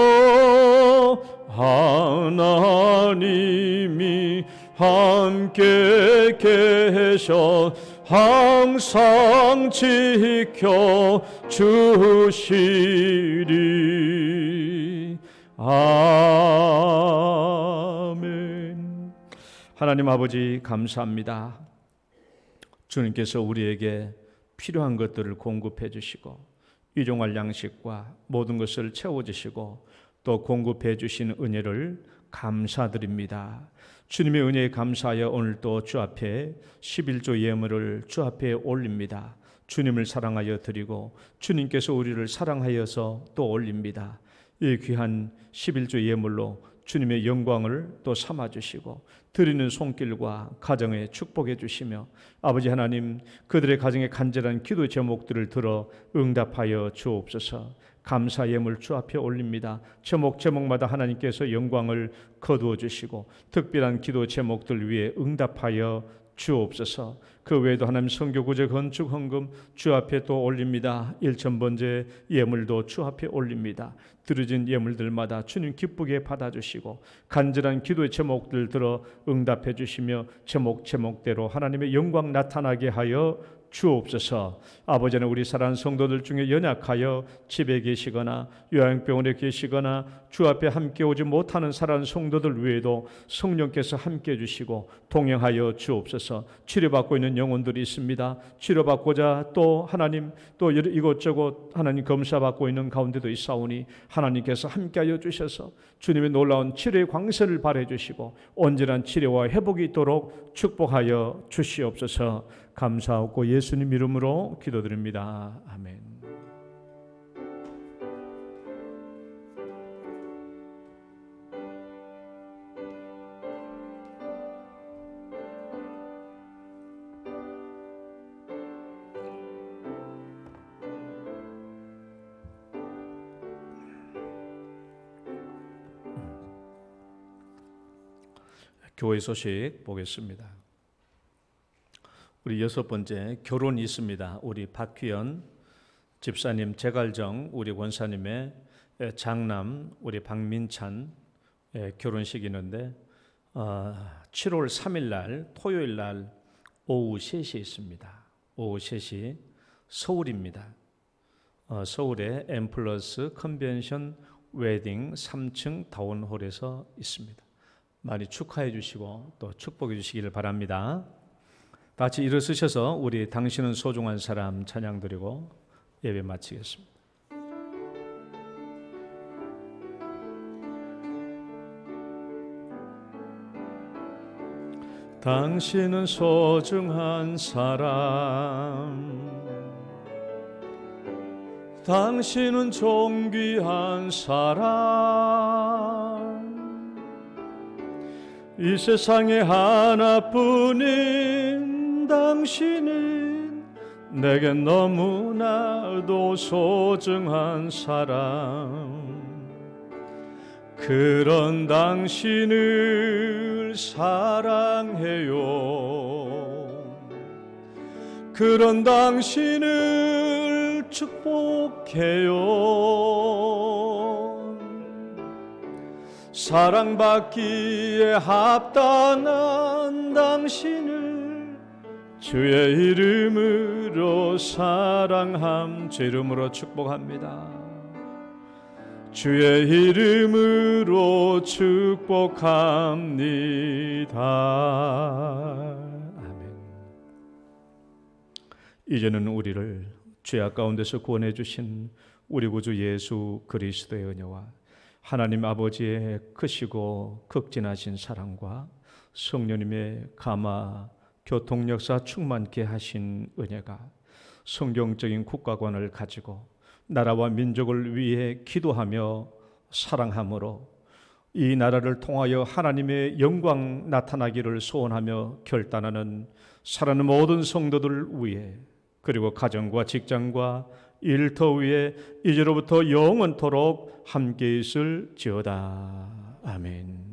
하나님이 함께 계셔 항상 지켜 주시리. 아멘. 하나님 아버지 감사합니다. 주님께서 우리에게 필요한 것들을 공급해 주시고 일용할 양식과 모든 것을 채워주시고 또 공급해 주신 은혜를 감사드립니다. 주님의 은혜에 감사하여 오늘도 주 앞에 11조 예물을 주 앞에 올립니다. 주님을 사랑하여 드리고 주님께서 우리를 사랑하여서 또 올립니다. 이 귀한 11조 예물로 주님의 영광을 또 삼아주시고 드리는 손길과 가정에 축복해 주시며 아버지 하나님, 그들의 가정에 간절한 기도 제목들을 들어 응답하여 주옵소서. 감사 예물 주 앞에 올립니다. 제목마다 하나님께서 영광을 거두어 주시고 특별한 기도 제목들 위해 응답하여 주옵소서. 그 외에도 하나님 선교 구제 건축 헌금 주 앞에 또 올립니다. 1,000번째 예물도 주 앞에 올립니다. 드려진 예물들마다 주님 기쁘게 받아주시고 간절한 기도의 제목들 들어 응답해 주시며 제목대로 하나님의 영광 나타나게 하여 주옵소서. 아버지 하나님, 우리 사랑하는 성도들 중에 연약하여 집에 계시거나 요양병원에 계시거나 주 앞에 함께 오지 못하는 사랑하는 성도들 외에도 성령께서 함께 해주시고 동행하여 주옵소서. 치료받고 있는 영혼들이 있습니다. 치료받고자 또 하나님 또 이곳저곳 하나님 검사받고 있는 가운데도 있사오니 하나님께서 함께하여 주셔서 주님의 놀라운 치료의 광선을 발해 주시고 온전한 치료와 회복이 있도록 축복하여 주시옵소서. 감사하고 예수님 이름으로 기도드립니다. 아멘. 교회 소식 보겠습니다. 우리 6번째 결혼이 있습니다. 우리 박휘연 집사님 재갈정 우리 권사님의 장남 우리 박민찬 결혼식이 있는데 7월 3일 날 토요일 날 오후 3시에 있습니다. 오후 3시 서울입니다. 서울의 M+ 컨벤션 웨딩 3층 다운홀에서 있습니다. 많이 축하해 주시고 또 축복해 주시기를 바랍니다. 다 같이 일어서셔서 우리 당신은 소중한 사람 찬양 드리고 예배 마치겠습니다. 당신은 소중한 사람, 당신은 존귀한 사람, 이 세상에 하나뿐인 당신은 내겐 너무나도 소중한 사람. 그런 당신을 사랑해요. 그런 당신을 축복해요. 사랑받기에 합당한 당신을 주의 이름으로 사랑함, 주 이름으로 축복합니다. 주의 이름으로 축복합니다. 아멘. 이제는 우리를 죄악 가운데서 구원해 주신 우리 구주 예수 그리스도의 은혜와 하나님 아버지의 크시고 극진하신 사랑과 성령님의 감화 교통 역사 충만케 하신 은혜가 성경적인 국가관을 가지고 나라와 민족을 위해 기도하며 사랑함으로 이 나라를 통하여 하나님의 영광 나타나기를 소원하며 결단하는 사랑하는 모든 성도들 위해, 그리고 가정과 직장과 일터 위에 이제로부터 영원토록 함께 있을지어다. 아멘.